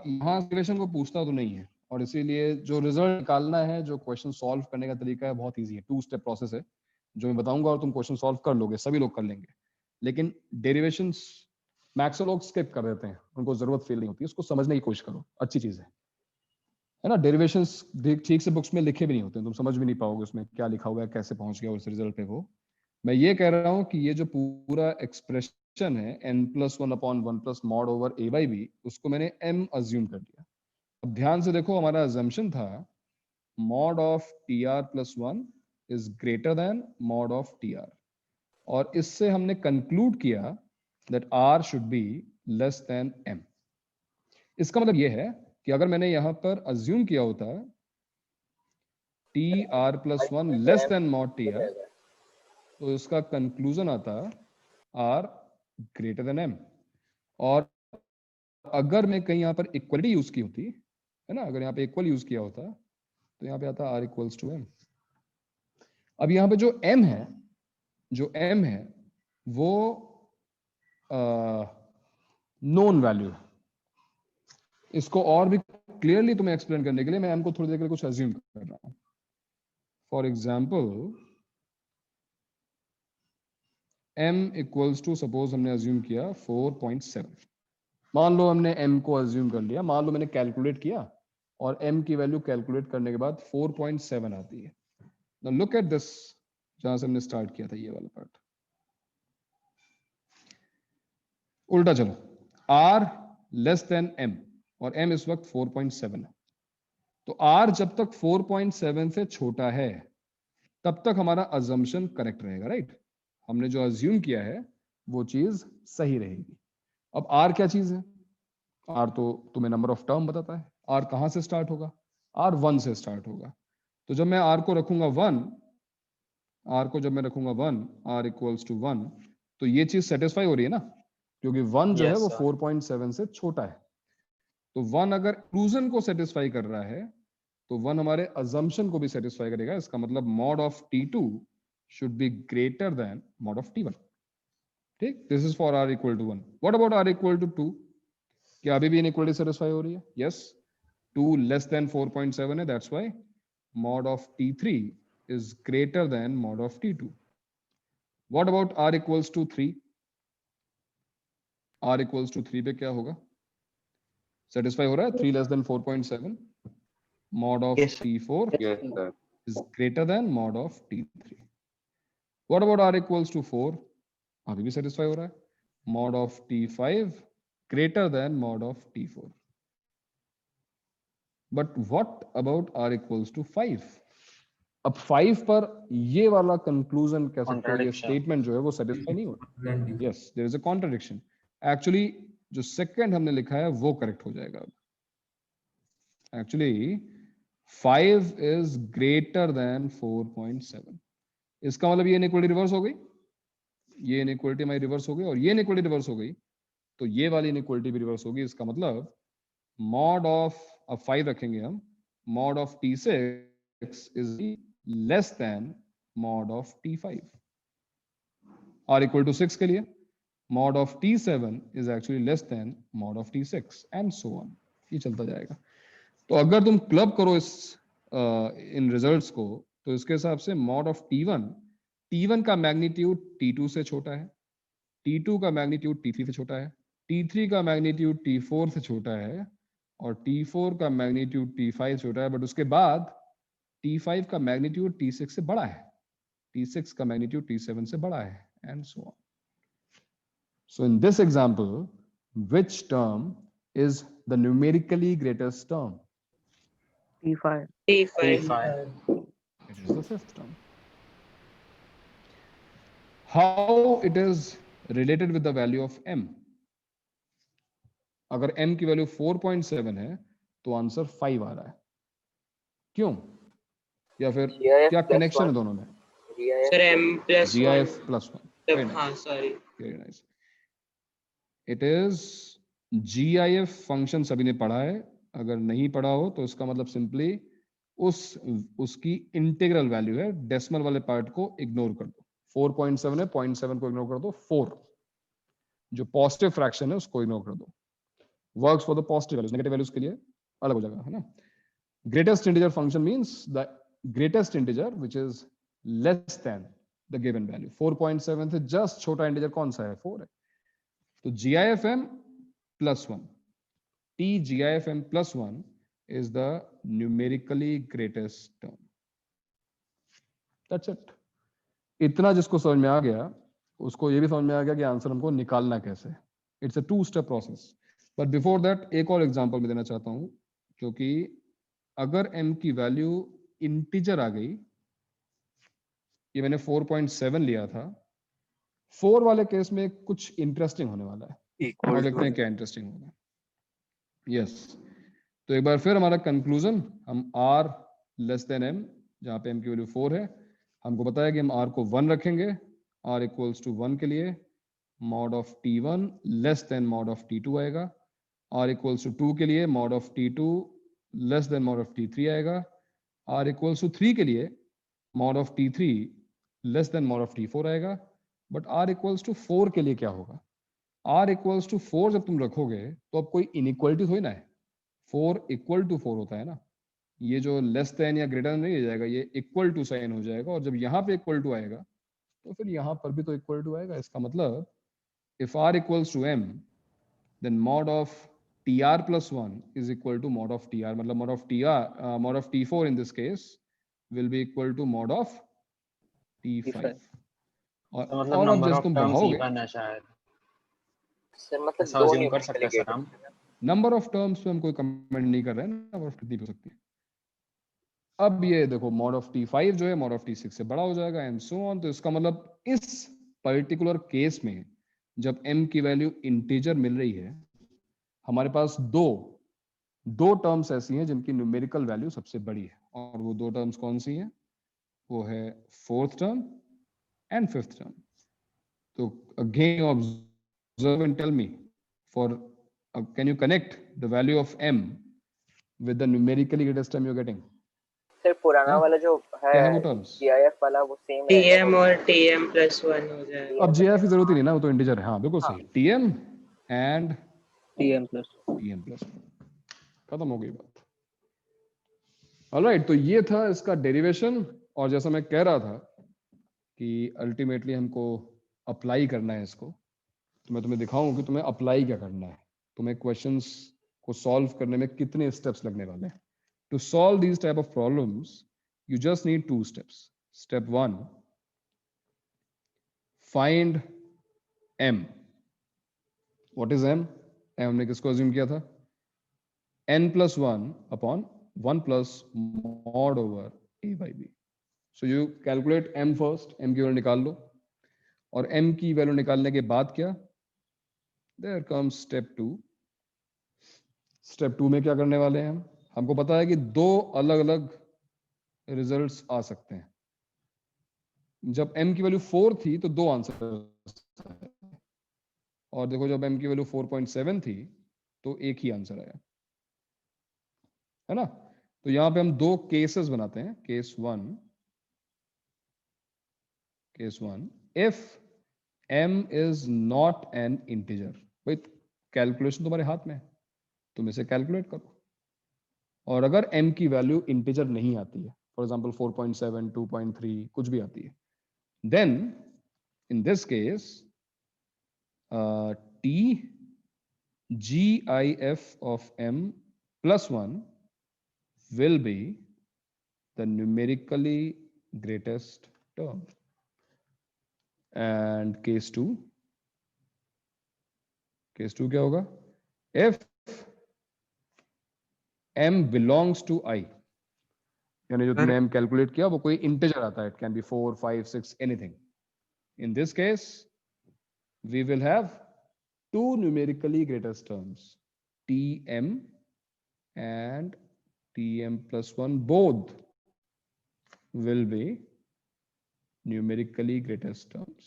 यहाँ इक्वेशन को पूछता तो नहीं है और इसीलिए जो रिजल्ट निकालना है, जो क्वेश्चन सॉल्व करने का तरीका है बहुत इजी है, 2 स्टेप प्रोसेस है जो मैं बताऊंगा और तुम क्वेश्चन सॉल्व कर लोगे, सभी लोग कर लेंगे। लेकिन डेरिवेशंस मैक्सिमम लोग स्किप कर देते हैं, उनको जरूरत फील नहीं होती, उसको समझने की कोशिश करो, अच्छी चीज है ना। डेरिवेशंस ठीक से बुक्स में लिखे भी नहीं होते, तुम समझ भी नहीं पाओगे उसमें क्या लिखा हुआ है, कैसे पहुंच गया उस रिजल्ट पे। वो मैं ये कह रहा हूँ कि ये जो पूरा एक्सप्रेशन है n+1/1 + mod over a/b, उसको मैंने m अज्यूम कर लिया। अब ध्यान से देखो, हमारा अजम्पशन था mod of tr+1 is greater than mod of tr, और इससे हमने कंक्लूड किया that r should be less than m। इसका मतलब यह है कि अगर मैंने यहां पर अज्यूम किया होता tr+1 less than mod tr, तो इसका कंक्लूजन आता r ग्रेटर देन m। और अगर मैं कहीं यहाँ पर इक्वलिटी यूज की होती है ना, अगर यहाँ पे इक्वल यूज किया होता तो यहाँ पे आता r = m। अब यहाँ पे जो m है, जो m है वो नोन वैल्यू है। इसको और भी क्लियरली तुम्हें एक्सप्लेन करने के लिए मैं m को थोड़ी देर के लिए कुछ अज्यूम कर रहा हूं। फॉर एग्जाम्पल m = सपोज हमने अज्यूम किया 4.7। मान लो हमने m को अज्यूम कर लिया, मान लो मैंने कैलकुलेट किया और m की वैल्यू कैलकुलेट करने के बाद 4.7 आती है। नाउ लुक एट दिस, जहां से हमने स्टार्ट किया था ये वाला पार्ट, उल्टा चलो, r लेस देन m और m इस वक्त 4.7 है। तो r जब तक 4.7 से छोटा है तब तक हमारा अजम्पशन करेक्ट रहेगा, राइट? हमने जो अज्यूम किया है वो चीज सही रहेगी। अब r क्या चीज है? r तो तुम्हें नंबर ऑफ टर्म बताता है। r कहां से स्टार्ट होगा? r 1 से स्टार्ट होगा। तो जब मैं r को रखूंगा 1, r को जब मैं रखूंगा 1, r = 1, तो ये चीज सेटिस्फाई हो रही है ना, क्योंकि 1 जो है Yes, वो sir. 4.7 से छोटा है। तो 1 अगर इंक्लूजन को सेटिस्फाई कर रहा है तो 1 हमारे अजम्पशन को भी सेटिस्फाई करेगा। इसका मतलब mod of t2 should be greater than mod of t1। ठीक, this is for r = 1। What about r = 2? क्या अभी भी इनइक्वालिटी सेटिस्फाई हो रही है? यस, 2 लेस देन 4.7 है, that's why mod of t3 is greater than mod of t2। What about r = 3? r = 3 पे क्या होगा? सेटिस्फाई हो रहा है? 3 less than 4.7, mod of Yes. t4 Yes, sir. is greater than mod of t3। What about r = 4? अभी भी satisfy हो रहा है, mod of t5 greater than mod of t4। But what about r = 5? अब 5 पर ये वाला कंक्लूजन कह सकते हो, ये Contradiction. स्टेटमेंट जो है वो सेटिस्फाई नहीं हो रहा। Yes, there is a contradiction. Actually जो सेकंड हमने लिखा है वो करेक्ट हो जाएगा। Actually 5 is greater than 4.7। इसका मतलब ये इनइक्वालिटी रिवर्स हो गई, ये इनइक्वालिटी हमारी रिवर्स हो गई और ये इनइक्वालिटी रिवर्स हो गई, तो ये वाली इनइक्वालिटी भी रिवर्स होगी। इसका मतलब mod of, अब 5 रखेंगे हम, mod of t6 is less than mod of t5। r = 6 के लिए mod of t7 is actually less than mod of t6 and so on. ये चलता जाएगा. तो अगर तुम क्लब करो इस इन रिजल्ट्स को, तो इसके हिसाब से mod of t1 का मैग्नीट्यूड t2 से छोटा है, t2 का मैग्नीट्यूड t3 से छोटा है, t3 का मैग्नीट्यूड t4 से छोटा है, और t4 का मैग्नीट्यूड t5 से छोटा है, बट उसके बाद t5 का मैग्नीट्यूड t6 से बड़ा है, t6 का मैग्नीट्यूड t7 से बड़ा है, and so on. So in this example, which term is the numerically greatest term? T5. T5. It is the fifth term. How it is related with the value of m? अगर m की value 4.7 है तो answer 5 आ रहा है. क्यों? या फिर GIF क्या plus कनेक्शन है 1. दोनों में? Sir, M plus GIF 1. plus 1. Very nice. हाँ, sorry. Very nice. It is GIF function सभी ने पढ़ा है. अगर नहीं पढ़ा हो तो इसका मतलब सिंपली उसकी इंटीग्रल वैल्यू है. डेसिमल वाले पार्ट को इग्नोर कर दो. 4.7 है, 0.7 को इग्नोर कर दो. 4 जो पॉजिटिव फ्रैक्शन है उसको इग्नोर कर दो. Works for the positive values, negative values के लिए अलग हो जाएगा, है ना. Greatest integer function means the greatest integer which is less than the given value. 4.7 से जस्ट छोटा इंटीजर कौन सा है? 4 है. तो GIFM plus 1, TGIFM plus 1 is the numerically greatest term. That's it. इतना जिसको समझ में आ गया उसको ये भी समझ में आ गया कि आंसर हमको निकालना कैसे. It's a 2-step process. But before that एक और एग्जांपल मैं देना चाहता हूं, क्योंकि अगर m की वैल्यू इंटीजर आ गई, ये मैंने 4.7 लिया था, 4 वाले केस में कुछ इंटरेस्टिंग होने वाला है. और देखते हैं क्या इंटरेस्टिंग होगा. यस, तो एक बार फिर हमारा कंक्लूजन, हम r लेस देन m, जहां पे m की वैल्यू 4 है, हमको पता है कि हम r को 1 रखेंगे. r इक्वल्स टू 1 के लिए mod of t1 less than mod of t2 आएगा. r इक्वल्स टू 2 के लिए mod of t2 less than mod of t3 आएगा. r इक्वल्स टू 3 के लिए mod of t3 less than mod of t4 आएगा. But r equals to 4 के लिए क्या होगा? r इक्वल्स टू 4 जब तुम रखोगे तो अब कोई इनइक्वालिटी थोड़ी ना है. 4 इक्वल टू 4 होता है ना. ये जो लेस देन या ग्रेटर नहीं हो जाएगा, ये इक्वल टू साइन हो जाएगा. और जब यहाँ पे इक्वल टू आएगा तो फिर यहाँ पर भी तो इक्वल टू आएगा. इसका मतलब if r equals to m, then mod of tr plus 1 is equal to mod of tr. मतलब mod of t4 in this case will be equal to mod of t5. तो मतलब और अब number जैसे of तुम terms बढ़ाओगे, even है शायद. Sir मतलब ऐसा दो assume कर सकते हैं numerically सर हम. नंबर ऑफ टर्म्स पे हम कोई कमेंट नहीं कर रहे हैं. नंबर ऑफ कितनी भी हो सकती है. अब ये देखो mod of t5 जो है mod of t6 से बड़ा हो जाएगा एंड सो ऑन. तो इसका मतलब इस पर्टिकुलर केस में जब m की वैल्यू इंटीजर मिल रही है, हमारे पास दो टर्म्स ऐसी हैं जिनकी न्यूमेरिकल वैल्यू सबसे बड़ी है. और वो दो टर्म्स कौन सी हैं? वो है 4th term and 5th term. तो again observe and tell me for can you connect the value of m with the numerically greatest term you're getting? Sir पुराना हाँ? वाला जो है क्या है वो terms? GIF वाला वो सेम TM और TM plus 1 हो जाएगा. अब GIF की जरूरत ही नहीं ना, वो तो इंटीजर है. हाँ बिल्कुल सही. TM and TM plus. TM plus 1. खत्म हो गई बात. ऑलराइट, तो ये था इसका डेरिवेशन. और जैसा मैं कह रहा था कि अल्टीमेटली हमको अप्लाई करना है इसको, तो मैं तुम्हें दिखाऊं कि तुम्हें अप्लाई क्या करना है. तुम्हें क्वेश्चंस को सॉल्व करने में कितने स्टेप्स लगने वाले हैं. To solve these type of problems you just need 2 steps. Step 1, find m. What is m? हमने किसको अज्यूम किया था? n plus 1 upon 1 plus mod over a by b. So you calculate m first. m की value निकाल लो. और m की value निकालने के बाद क्या? There comes step 2. स्टेप 2 में क्या करने वाले हैं हम? हमको पता है कि 2 अलग अलग रिजल्ट्स आ सकते हैं. जब m की वैल्यू 4 थी तो 2 आंसर, और देखो जब m की वैल्यू 4.7 थी तो एक ही आंसर आया, है ना. तो यहां पे हम 2 केसेस बनाते हैं. Case 1, if m is not an integer. भाई कैलकुलेशन तुम्हारे हाथ में है, तुम इसे कैलकुलेट करो। और अगर m की वैल्यू इंटीजर नहीं आती है, फॉर एग्जांपल 4.7, 2.3 कुछ भी आती है, then in this case t gif of m plus 1 will be the numerically greatest term. And case 2 क्या होगा? If m belongs to I, यानी जो तुमने m कैलकुलेट किया वो कोई इंटीजर आता है, it can be 4, 5, 6, anything. In this case, we will have two numerically greatest terms, tm and tm plus 1, both will be numerically greatest terms.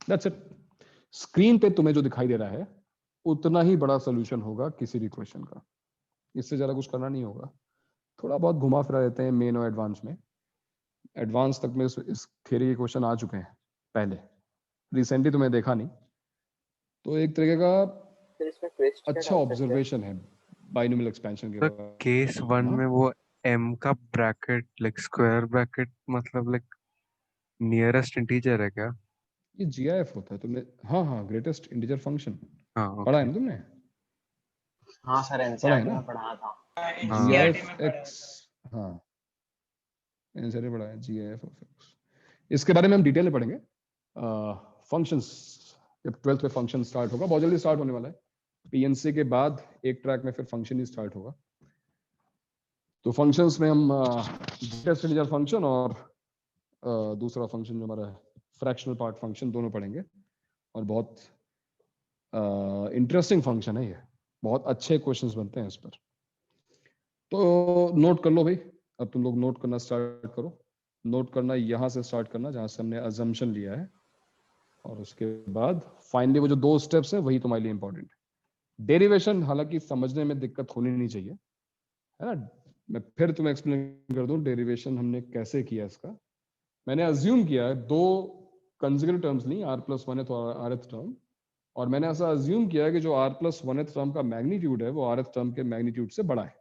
That's it. Screen पे तुम्हें जो दिखाई दे रहा है उतना ही बड़ा सोल्यूशन होगा किसी भी क्वेश्चन का, इससे ज्यादा कुछ करना नहीं होगा। थोड़ा बहुत घुमा फिरा देते हैं मेन और एडवांस में। एडवांस तक में इस थ्योरी के क्वेश्चन आ चुके हैं पहले, रिसेंटली तुम्हें देखा नहीं, तो एक तरीके का फिर इसमें ट्विस्ट क्या अच्छा डाल सकते हैं? ऑब्जर्वेशन है बाइनोमियल एक्सपेंशन के बाद। केस 1 हाँ? में वो m का ब्रैकेट लाइक स्क्वायर ब्रैकेट मतलब लाइक नियरेस्ट इंटीजर है क्या? ये GIF होता है तुमने, हाँ ग्रेटेस्ट इंटीजर फंक्शन हाँ पढ़ा है ओके। ना तुमने? हाँ सर, पढ़ा है एनसीईआरटी ना? में पढ़ा था। हाँ। GIF x, हाँ एनसीईआरटी पढ़ा है GIF of x। इसके बारे में हम डिटेल में पढ़ेंगे। फंक्शंस जब 12th में फंक्शन स्टार्ट होगा, बहुत जल्दी स्टार्ट होने वाला है। PNC के बाद एक ट्रैक में फिर फंक्शन ही स्टार्ट होगा। तो फंक्शंस में हम ग्रेटेस्ट इंटीजर फंक्शन और दूसरा फंक्शन जो हमारा फ्रैक्शनल पार्ट फंक्शन दोनों पढ़ेंगे, और बहुत इंटरेस्टिंग फंक्शन है ये, बहुत अच्छे क्वेश्चंस बनते हैं इस पर। तो नोट कर लो भाई, अब तुम लोग नोट करना स्टार्ट करो। नोट करना यहाँ से स्टार्ट करना जहाँ से हमने अजम्पशन लिया है, और उसके बाद फाइनली वो जो 2 स्टेप्स है वही तुम्हारे लिए इंपॉर्टेंट है। डेरिवेशन हालांकि समझने में दिक्कत होनी नहीं चाहिए, है ना। मैं फिर तुम्हें एक्सप्लेन कर दूं डेरिवेशन हमने कैसे किया इसका। मैंने अज्यूम किया है 2 कंसेक्यूटिव टर्म्स नहीं, r+1th और rth टर्म, और मैंने ऐसा अज्यूम किया है कि जो r+1th टर्म का मैग्नीट्यूड है वो rth टर्म के मैग्नीट्यूड से बड़ा है।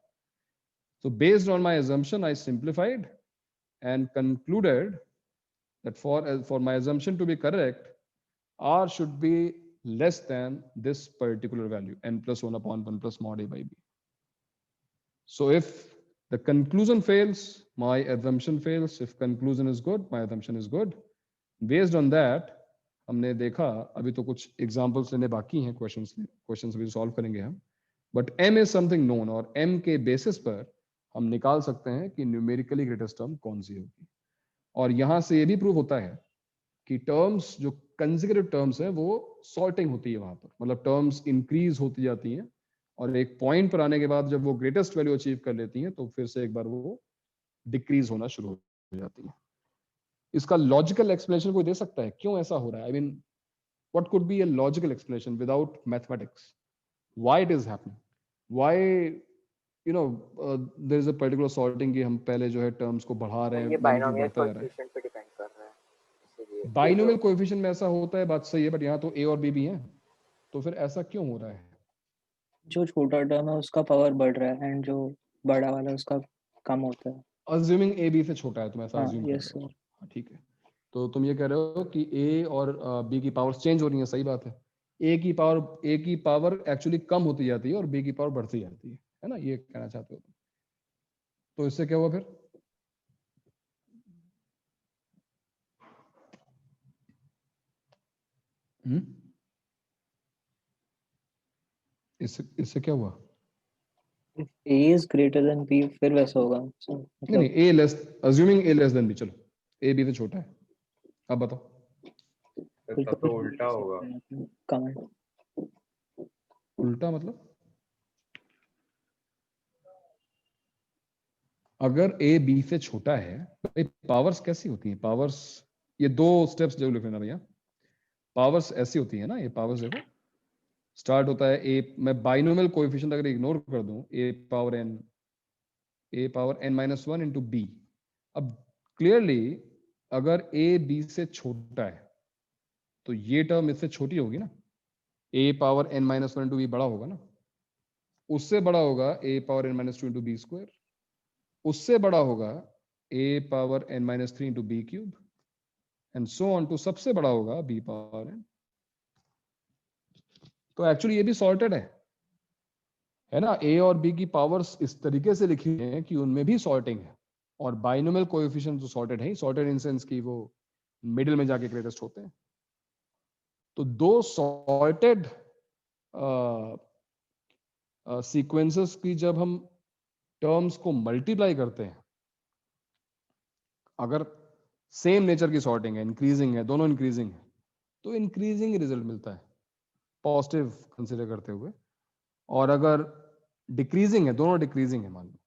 So based on my assumption, I simplified and concluded that for my assumption to be correct, r should be less than this particular value, n+1/1 plus mod a by b. So if the conclusion fails, my assumption fails. If conclusion is good, my assumption is good. Based on that, हमने देखा, अभी तो कुछ examples लेने बाकी हैं, questions भी solve करेंगे हम, but m is something known, और m के बेसिस पर हम निकाल सकते हैं कि न्यूमेरिकली ग्रेटेस्ट टर्म कौन सी होगी। और यहाँ से ये भी प्रूव होता है कि टर्म्स जो कंसेक्यूटिव टर्म्स हैं वो सॉर्टिंग होती है वहां पर, मतलब टर्म्स इंक्रीज होती जाती हैं, और एक पॉइंट पर आने के बाद जब वो ग्रेटेस्ट वैल्यू अचीव कर लेती हैं तो फिर से एक बार वो डिक्रीज होना शुरू हो जाती है। इसका लॉजिकल एक्सप्लेनेशन कोई दे सकता है क्यों ऐसा हो रहा है? I mean what could be a logical explanation without mathematics, why it is happening, why you know there is a particular sorting कि हम पहले जो है टर्म्स को बढ़ा रहे हैं, ये बाइनोमियल बढ़ता जा रहा है। कोएफिशिएंट पे डिपेंड कर रहा है, इसीलिए बाइनोमियल कोएफिशिएंट में ऐसा होता है, बात सही है, बट यहाँ तो a और b भी हैं, तो फिर ऐसा क्यों हो रहा है? जो छोटा टर्म है उसका पावर बढ़ रहा है एंड जो बड़ा वाला उसका कम होता है। अज्यूमिंग a b से छोटा है, तुम ऐसा हाँ अज्यूम कर यस रहे हो। सर। हाँ, ठीक है। तो तुम ये कह रहे हो कि a और b की पावर्स चेंज हो रही है, सही बात है। a की पावर एक्चुअली कम होती जाती है और b की पावर बढ़ती जाती है ना, ये कहना चाहते हो तुम। तो इससे क्या हुआ फिर? इससे क्या हुआ? If A is greater than B फिर वैसा होगा। So, नहीं नहीं, a less, assuming a less than b, चलो a b से छोटा है, अब बताओ। फिर तब तो उल्टा होगा। कमेंट उल्टा मतलब अगर a b से छोटा है, भाई पावर्स कैसी होती हैं? पावर्स, ये 2 स्टेप्स जो लिख लेना भैया। पावर्स ऐसी होती है ना, ये पावर्स देखो, स्टार्ट होता है a, मैं बाइनोमियल कोएफिशिएंट अगर इग्नोर कर दूं, a power n -1 into b। अब क्लियरली अगर a b से छोटा है तो ये टर्म इससे छोटी होगी ना, a power n minus one into b बड़ा होगा ना, उससे बड़ा होगा a power n minus two into b square, उससे बड़ा होगा a power n minus three into b cube and so on to सबसे बड़ा होगा b पावर n। तो एक्चुअली ये भी सॉर्टेड है ना, a और b की पावर्स इस तरीके से लिखी हैं कि उनमें भी सॉर्टिंग है, और बाइनोमियल कोएफिशिएंट तो सॉर्टेड है ही, सॉर्टेड इन सेंस कि वो मिडिल में जाके ग्रेटेस्ट होते हैं। तो दो सॉर्टेड सीक्वेंसेस की जब हम टर्म्स को मल्टीप्लाई करते हैं, अगर सेम नेचर की सॉर्टिंग है, इंक्रीजिंग है, दोनों इंक्रीजिंग है, तो इंक्रीजिंग रिजल्ट मिलता है पॉजिटिव कंसीडर करते हुए, और अगर डिक्रीजिंग है, दोनों डिक्रीजिंग है मान लो,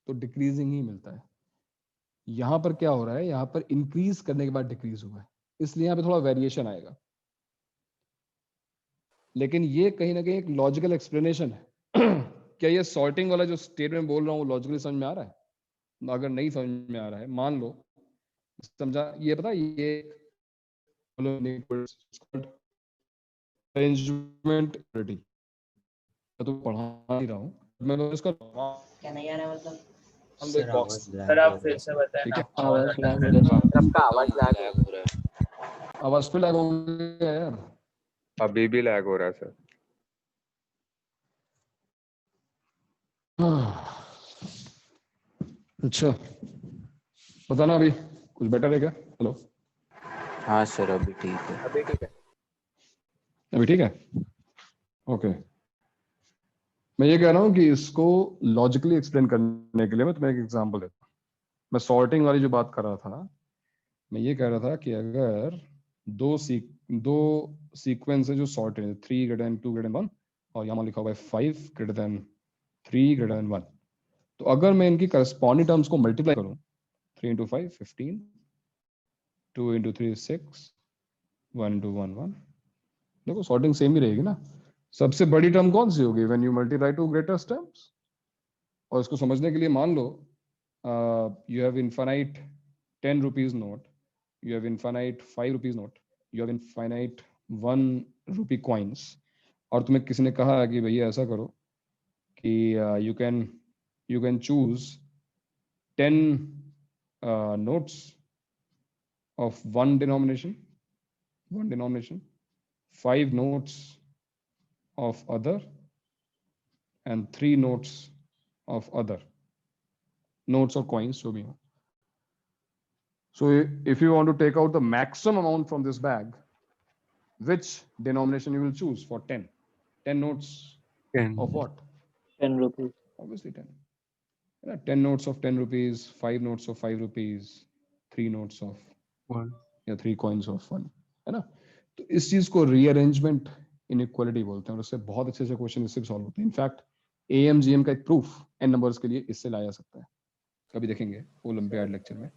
तो डिक्रीजिंग ही मिलता है। यहां पर क्या हो रहा है, यहां पर इंक्रीज करने के बाद डिक्रीज हुआ है, इसलिए यहां पे थोड़ा वेरिएशन आएगा, लेकिन ये कहीं ना कहीं एक लॉजिकल एक्सप्लेनेशन है। क्या ये सॉर्टिंग वाला जो स्टेटमेंट बोल रहा हूँ वो लॉजिकली समझ में आ रहा है? अगर नहीं समझ में आ रहा है, मान लो समझा, ये पता ये अरेंजमेंट मैं तो पढ़ा नहीं रहा हूँ, मैं तो इसका क्या नहीं आ रहा मतलब? हम एक बॉक्स, सर आप फिर से बताएं ठीक ना। है, आवाज लैग हो रहा है। सबका आवाज लैग हो रहा है। आवाज पे लैग हो गया यार। अभी भी लैग हो रहा है सर। अच्छा, बताना अभी कुछ बेटर है क्या? हेलो, हाँ सर अभी ठीक है। अभी ठीक है। अभी ठीक है, ओके। मैं ये कह रहा हूँ कि इसको लॉजिकली एक्सप्लेन करने के लिए मैं तुम्हें एक एग्जांपल देता हूँ। मैं सॉर्टिंग वाली जो बात कर रहा था, मैं ये कह रहा था कि अगर दो सीक्वेंस है जो सॉर्टेड है, 3 ग्रेटर देन 2 ग्रेटर देन 1, और यहाँ लिखा हुआ है 5 ग्रेटर देन 3 ग्रेटर देन 1, तो अगर मैं इनकी करस्पॉन्डिंग टर्म्स को मल्टीप्लाई करूँ, 3 इंटू 5 15, 2 इंटू 3 6, 1 इंटू 1 1, देखो सॉर्टिंग सेम ही रहेगी ना। सबसे बड़ी टर्म कौन सी होगी when you multiply two greatest terms? और इसको समझने के लिए मान लो you have infinite 10 rupees note, you have infinite 5 rupees note, you have infinite 1 rupee coins, और तुम्हें किसी ने कहा कि भैया ऐसा करो कि you can choose 10 notes of one denomination, 5 notes of other, and 3 notes of other notes or coins जो भी हो. So if you want to take out the maximum amount from this bag, which denomination you will choose for 10 notes 10. of what? 10 rupees. Obviously 10. 10 notes of 10 rupees, 5 notes of 5 rupees, 3 notes of 1. या 3 coins of 1, है ना? तो इस चीज को rearrangement inequality बोलते हैं, और इससे बहुत अच्छे से क्वेश्चन इससे सॉल्व होते हैं। इनफैक्ट AMGM का एक प्रूफ n नंबर्स के लिए इससे लाया जा सकता है, कभी देखेंगे ओलंपियाड लेक्चर में।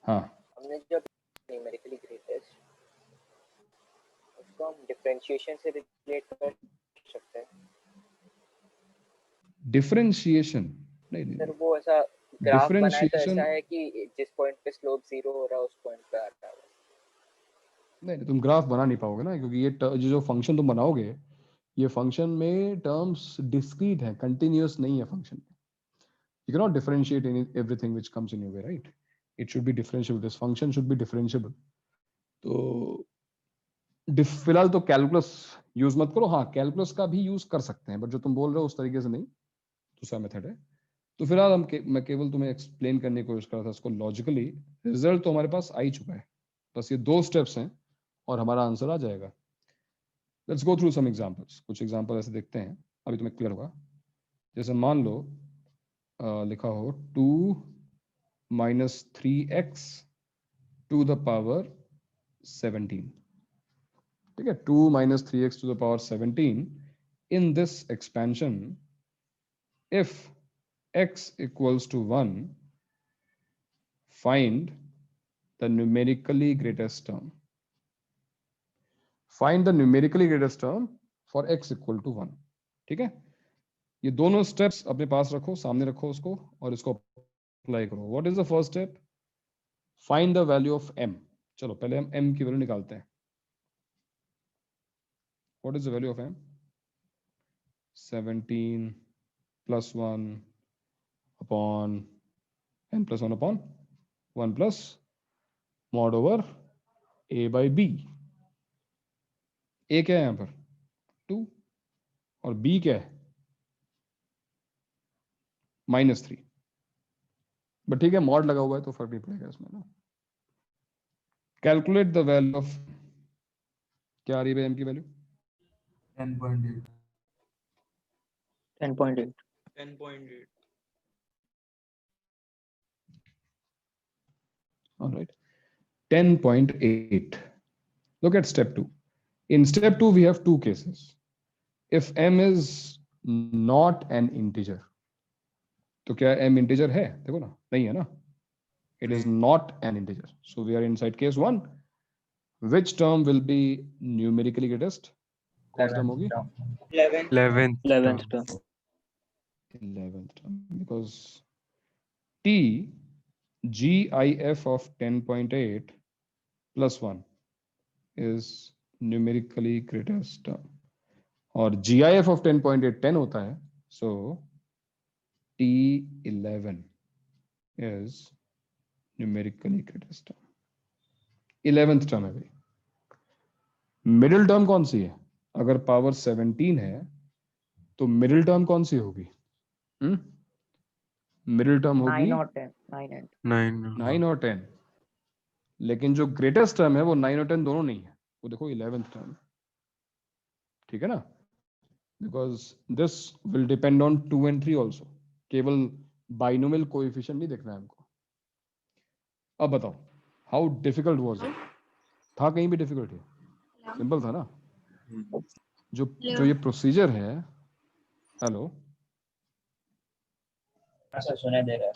हाँ, हमने जब न्यूमेरिकली ग्रेटेस्ट, उसको हम डिफरेंशिएशन से रिलेट कर सकते हैं। डिफरेंशिएशन नहीं सर वो ऐसा ग्राफ बनाया तो डिफरेंशिएशन ऐसा है कि जिस पॉइंट पे स्लोप 0 हो रहा है उस पॉइंट पे आता है। नहीं, तुम ग्राफ बना नहीं पाओगे ना, क्योंकि ये जो फंक्शन तुम बनाओगे, ये फंक्शन में टर्म्स डिस्क्रीट है, कंटिन्यूअस नहीं है फंक्शन में। You can not differentiate in everything which comes in your way, right? It should be differentiable, this function should be differentiable. तो फिलहाल तो कैलकुलस यूज मत करो, हाँ कैलकुलस का भी यूज कर सकते हैं, बट जो तुम बोल रहे हो उस तरीके से नहीं, दूसरा मेथड है। तो फिलहाल मैं केवल तुम्हें एक्सप्लेन करने की कोशिश कर रहा था इसको लॉजिकली। रिजल्ट तो हमारे पास आ ही चुका है, बस ये 2 स्टेप्स हैं और हमारा आंसर आ जाएगा। Let's go through some examples, कुछ एग्जांपल ऐसे देखते हैं, अभी तुम्हें क्लियर होगा। जैसे मान लो लिखा हो 2 minus 3x to the power 17, ठीक है, 2 minus 3x to the power 17 in this expansion, if x equals to 1, find the numerically greatest term. Find the numerically greatest term for x equal to 1, ठीक है। ये दोनों steps अपने पास रखो, सामने रखो उसको, और इसको अप्लाई करो। What is the first step? Find the value of m। चलो पहले हम m की वैल्यू निकालते हैं। What is the value of m? 17 plus 1 upon n plus 1 upon 1 plus mod over a by b। a क्या है यहाँ पर? 2 और b क्या है? -3। बट ठीक है, मॉड लगा हुआ है तो फर्क नहीं पड़ेगा इसमें ना। कैलकुलेट द वैल्यू ऑफ, क्या आ रही है m की value? 10.8 10.8 10.8 All right, 10.8. Look at step 2. In step 2 we have two cases. If m is not an integer, तो क्या m integer है? देखो ना, नहीं है ना, it is not an integer, so we are inside case 1. Which term will be numerically greatest? कौन सी term होगी? 11th 11th term. term 11th term, because t gif of 10.8 plus 1 is numerically greatest term, और gif of 10.8 10 होता है, so t11 is numerically greatest term। 11th term है भाई। Middle term कौन सी है? अगर पावर 17 है तो मिडिल टर्म कौन सी होगी? मिडिल टर्म होगी 9 और 10 9 and 9 और 10, लेकिन जो ग्रेटेस्ट टर्म है वो 9 और 10 दोनों नहीं है, वो देखो 11th टर्म। ठीक है ना, because this will depend on 2 and 3 also. केवल बाइनोमियल कोएफिशिएंट नहीं देखना है हमको। अब बताओ, हाउ डिफिकल्ट वाज इट? था कहीं भी डिफिकल्ट है? सिंपल था ना। जो ये प्रोसीजर है, हेलो, अच्छा सुनाई दे रहा है।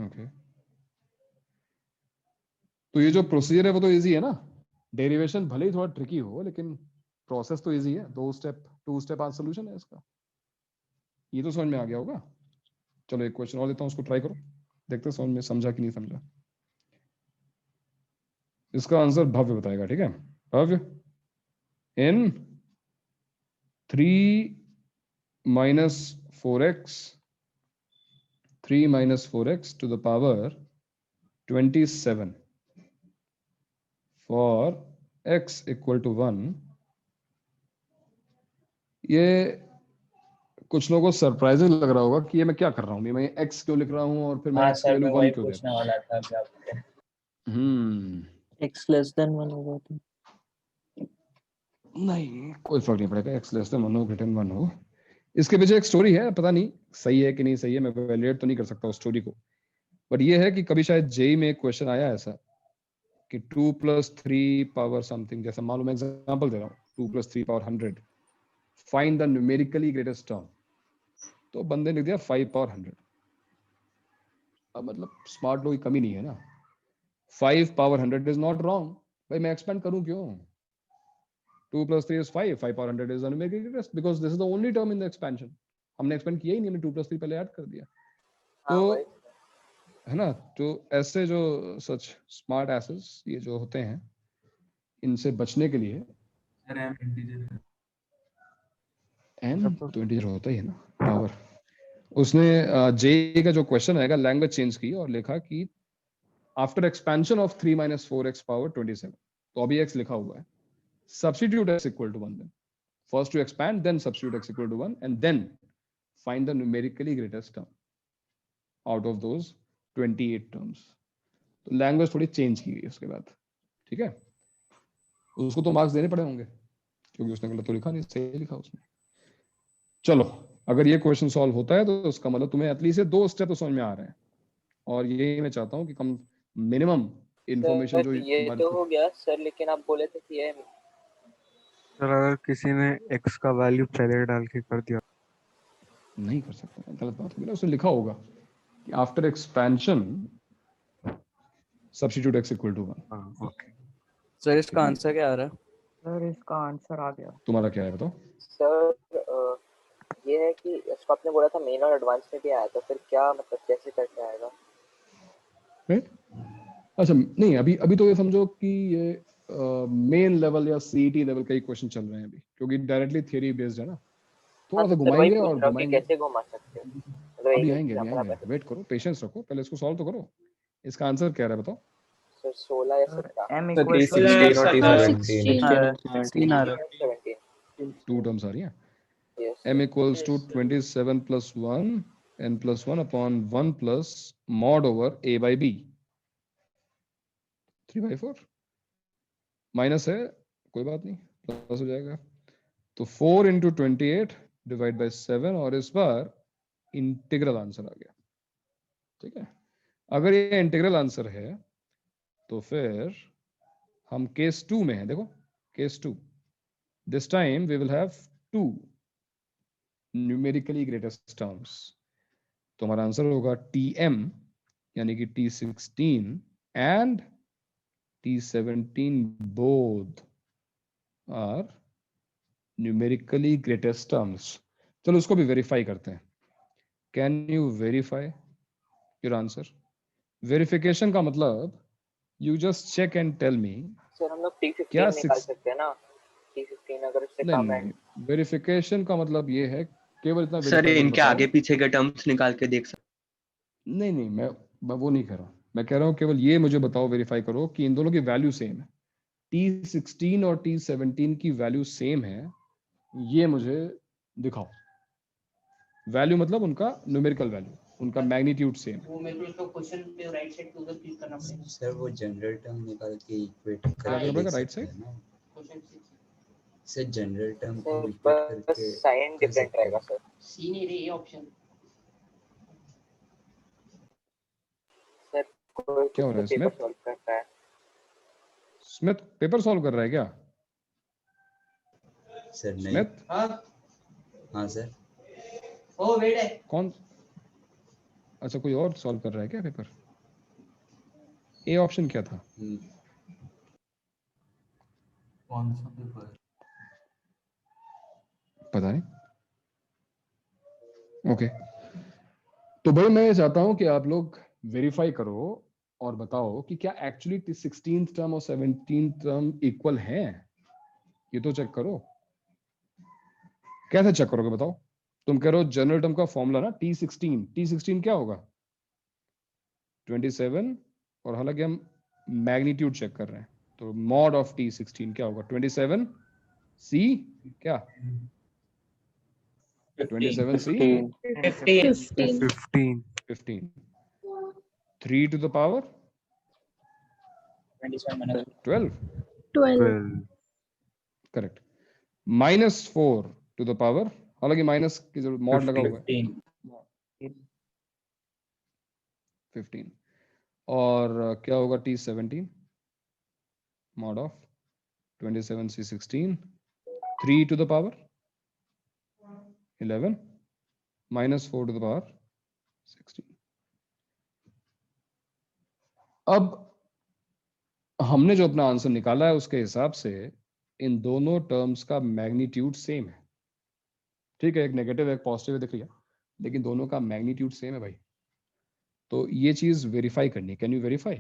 ओके, तो ये जो प्रोसीजर है वो तो इजी है ना। डेरिवेशन भले ही थोड़ा ट्रिकी हो, लेकिन प्रोसेस तो इजी है। 2 स्टेप 2 स्टेप आज सोल्यूशन है इसका। ये तो समझ में आ गया होगा। चलो एक क्वेश्चन और देता हूँ, उसको ट्राई करो, देखते हैं समझ में समझा कि नहीं समझा। इसका आंसर भव्य बताएगा, ठीक है? भव्य, इन 3 minus 4x 3 minus 4x to the power 27 for x equal to 1। ये कुछ लोगों को सरप्राइजिंग लग रहा होगा कि ये मैं क्या कर रहा हूँ, मैं x क्यों लिख रहा हूँ और फिर मैं हाँ x की सर, मैं वैल्यू वही 1 क्यों दे पूछने रहा वाला था अभी आपसे। हूँ। x less than 1 होगा तो नहीं, कोई फर्क नहीं पड़ेगा, x लेस देन 1 हो ग्रेटर देन 1 हो। इसके पीछे एक स्टोरी है, पता नहीं सही है कि नहीं सही है, मैं वैलिडेट तो नहीं कर सकता उस स्टोरी को, बट ये है कि कभी शायद जेई में एक क्वेश्चन आया ऐसा कि 2 + 3 पावर समथिंग, जैसा मालूम, मैं एग्जांपल दे रहा हूँ, 2 + 3 power 100, find the numerically greatest term. तो बंदे ने लिख दिया 5 पावर 100। अब मतलब स्मार्ट लोग की कमी नहीं है ना। 5 पावर 100 इज नॉट रॉन्ग भाई, मैं एक्सपेंड करूं क्यों? 2 + 3 is 5, 5 power 100 is the numerical greatest because this is the only term in the expansion। हमने एक्सपेंड किया ही नहीं, हमने 2 + 3 पहले ऐड कर दिया। तो है ना, तो ऐसे जो सच स्मार्ट एसेस ये जो होते हैं, इनसे बचने के लिए रैम इंटीजर है। एन तो इंटीजर होता ही है ना, पावर। उसने जे का जो क्वेश्चन आएगा लैंग्वेज चेंज की और लिखा कि after expansion of 3 - 4x power 27, तो अभी x लिखा हुआ है, substitute x equal to 1 then first to expand, then substitute x equal to 1 and then find the numerically greatest term out of those 28 terms। तो लैंग्वेज थोड़ी change की गई उसके बाद, ठीक है? उसको तो मार्क्स देने पड़े होंगे क्योंकि उसने गलत तो लिखा नहीं, सही लिखा उसने। चलो, अगर ये क्वेश्चन सॉल्व होता है तो उसका मतलब तुम्हें एटलीस्ट ये 2 स्टेप तो समझ में आ रहे हैं, और यही मैं चाहता हूँ कि कम मिनिमम इंफॉर्मेशन जो ये तो हो गया सर, लेकिन आप बोले थे कि ये सर अगर किसी ने x का वैल्यू पहले डाल के कर दिया, नहीं कर सकता, गलत बात होगी ना। उसने लिखा होगा कि after expansion substitute x equal to 1। हाँ ओके। सर इसका आंसर क्या आ रहा है? सर इसका आंसर आ गया। तुम्हारा क्या है बताओ? सर ये है कि इसको आपने बोला था मेन और एडवांस में भी आया, तो फिर क्या मतलब कैसे करके आएगा? राइट? अच्छा नहीं, अभी अभी तो ये समझो कि ये मेन लेवल या सीईटी लेवल का ही क्वेश्चन चल रहे हैं अभी, क्योंकि डायरेक्टली थ्योरी बेस्ड है ना। थोड़ा सा तो सर वही घुमाएंगे पूछ और रहा हूँ कि घुमाएंगे। कैसे घुमा सकते हो, मतलब अभी एक आएंगे, अभी एग्जांपल आप आएंगे, ऐसे। वेट करो, पेशेंस रखो, पहले इसको सॉल्व तो करो। इसका आंसर क्या है बताओ? सर 16 या 17, m तो equals to T16 और T17 16 आ रहा है। 17, टू टर्म्स आ रही हैं। Yes m equals to 27 plus 1 n plus 1 upon 1 plus mod over a by b, 3/4 minus है, कोई बात नहीं, प्लस हो जाएगा। तो 4 इंटू 28 डिवाइड बाई 7, और इस बार इंटीग्रल आंसर आ गया। ठीक है, अगर ये इंटीग्रल आंसर है तो फिर हम केस 2 में हैं। देखो case 2, this time we will have 2 numerically greatest terms. तो हमारा आंसर होगा TM यानी कि T16 and T17 both are numerically greatest terms. चलो उसको भी वेरीफाई करते हैं। Can you verify your answer? Verification का मतलब you just check and tell me. Sir हम लोग T15 क्या निकाल सकते हैं ना, T15 अगर उससे नहीं कम है। नहीं, वेरिफिकेशन का मतलब ये है केवल इतना सर वेरीफाई इनके आगे पीछे के टर्म्स निकाल के देख सकते। नहीं नहीं, मैं वो नहीं कह रहा हूँ। मैं कह रहा हूँ केवल ये मुझे बताओ, वेरीफाई करो कि इन दोनों की वैल्यू सेम है। T16 और T17 की वैल्यू सेम है, ये मुझे दिखाओ। वैल्यू मतलब उनका न्यूमेरिकल वैल्यू, उनका मैग्नीट्यूड सेम है। वो मेरे को तो क्वेश्चन पे राइट साइड पे उधर क्लिक करना पड़ेगा सर वो जनरल टर्म निकाल के इक्वेट क्या करके करना पड़ेगा? देख राइट सकते साइड हैं ना क्वेश्चन सर, जनरल टर्म को सर इक्वेट बस करके साइन कर डिफरेंट सकते रहेगा हैं। सर। सी नहीं रही ये ऑप्शन। सर कोई क्या हो कुछ रहा तो है पेपर स्मिथ? सॉल्व करता है। स्मिथ पेपर सॉल्व कर रहा है क्या? सर नहीं। स्मिथ? हाँ सर। ओ वेट है। कौन? अच्छा, कोई और सॉल्व कर रहा है क्या पेपर? ए ऑप्शन क्या था? कौन सा पेपर? पता नहीं। ओके, तो भाई मैं चाहता हूं कि आप लोग वेरीफाई करो और बताओ कि क्या एक्चुअली 16th टर्म और 17th टर्म इक्वल हैं। ये तो चेक करो। कैसे चेक करोगे बताओ? तुम कह रहे हो जनरल टर्म का फॉर्मूला ना T16 क्या होगा? 27, और हालांकि हम मैग्नीट्यूड चेक कर रहे हैं, तो मॉड ऑफ T16 क्या होगा? 27 C क्या? 27 C 15 3 to the power 12 correct, -4 to the power, हालांकि माइनस की जरूरत, मॉड लगा हुआ है, 15, और क्या होगा T17? Mod of 27 C 16 3 to the power 11 -4 to the power 16। अब हमने जो अपना आंसर निकाला है उसके हिसाब से इन दोनों टर्म्स का मैग्नीट्यूड सेम है। ठीक है, एक नेगेटिव एक पॉजिटिव दिख रही है, लेकिन दोनों का मैग्नीट्यूड सेम है भाई। तो ये चीज वेरीफाई करनी। Can you verify?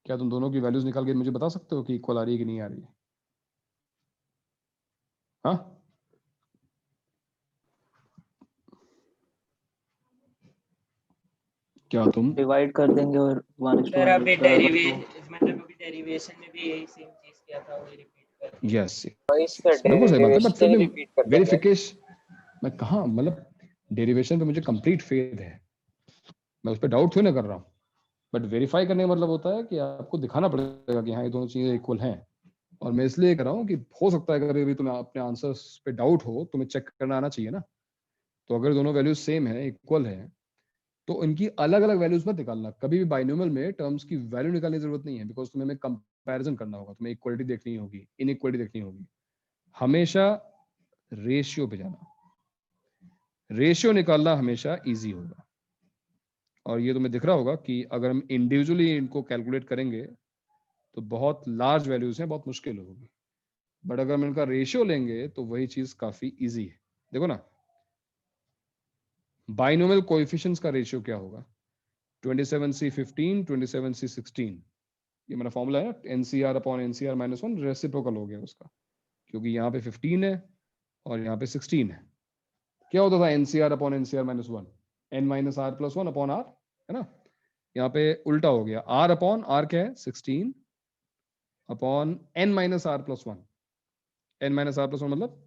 क्या तुम दोनों की वैल्यूज निकाल के मुझे बता सकते हो कि इक्वल आ रही है कि नहीं आ रही है? हाँ, क्या तुम डिवाइड कर देंगे और 1:1 सर अभी तो मतलब अभी डेरिवेशन में भी यही सेम चीज किया था, वही रिपीट कर। यस, वही सर बिल्कुल सही बात है, बट फिर भी रिपीट कर देंगे। वेरिफिकेशन मैं कहा, मतलब डेरिवेशन पे मुझे कंप्लीट फेथ है, मैं उस पर डाउट थोड़ी ना कर रहा हूँ, बट वेरीफाई करने का मतलब होता है कि आपको दिखाना पड़ेगा कि हाँ ये दोनों चीजें इक्वल हैं। और मैं इसलिए कर रहा हूँ कि हो सकता है अगर तुम्हें अपने आंसर्स पे डाउट हो, तुम्हें चेक करना आना चाहिए ना। तो अगर दोनों वैल्यूज सेम है, इक्वल है, तो इनकी अलग अलग वैल्यूज मत निकालना। कभी भी बाइनोमियल में टर्म्स की वैल्यू निकालने की जरूरत नहीं है, बिकॉज तुम्हें कंपैरिजन करना होगा, तुम्हें इक्वलिटी देखनी होगी, इनइक्वलिटी देखनी होगी। हमेशा रेशियो पे जाना, रेशियो निकालना हमेशा इजी होगा। और ये तुम्हें दिख रहा होगा कि अगर हम इंडिविजुअली इनको कैलकुलेट करेंगे तो बहुत लार्ज वैल्यूज हैं, बहुत मुश्किल होगी। बट अगर हम इनका रेशियो लेंगे तो वही चीज काफी इजी है। देखो ना, बाइनोमियल कोएफिशिएंट्स का रेशियो क्या होगा? 27C 15, 27C 16, ये मेरा फॉर्मूला है, NCR upon NCR minus 1 reciprocal हो गया उसका, क्योंकि यहाँ पे 15 है और यहाँ पे 16 है। क्या होता था NCR upon NCR minus 1, n minus R plus 1 upon R, है ना। यहाँ पे उल्टा हो गया, R अपॉन R क्या है 16 upon n minus R plus 1, n minus R plus 1 मतलब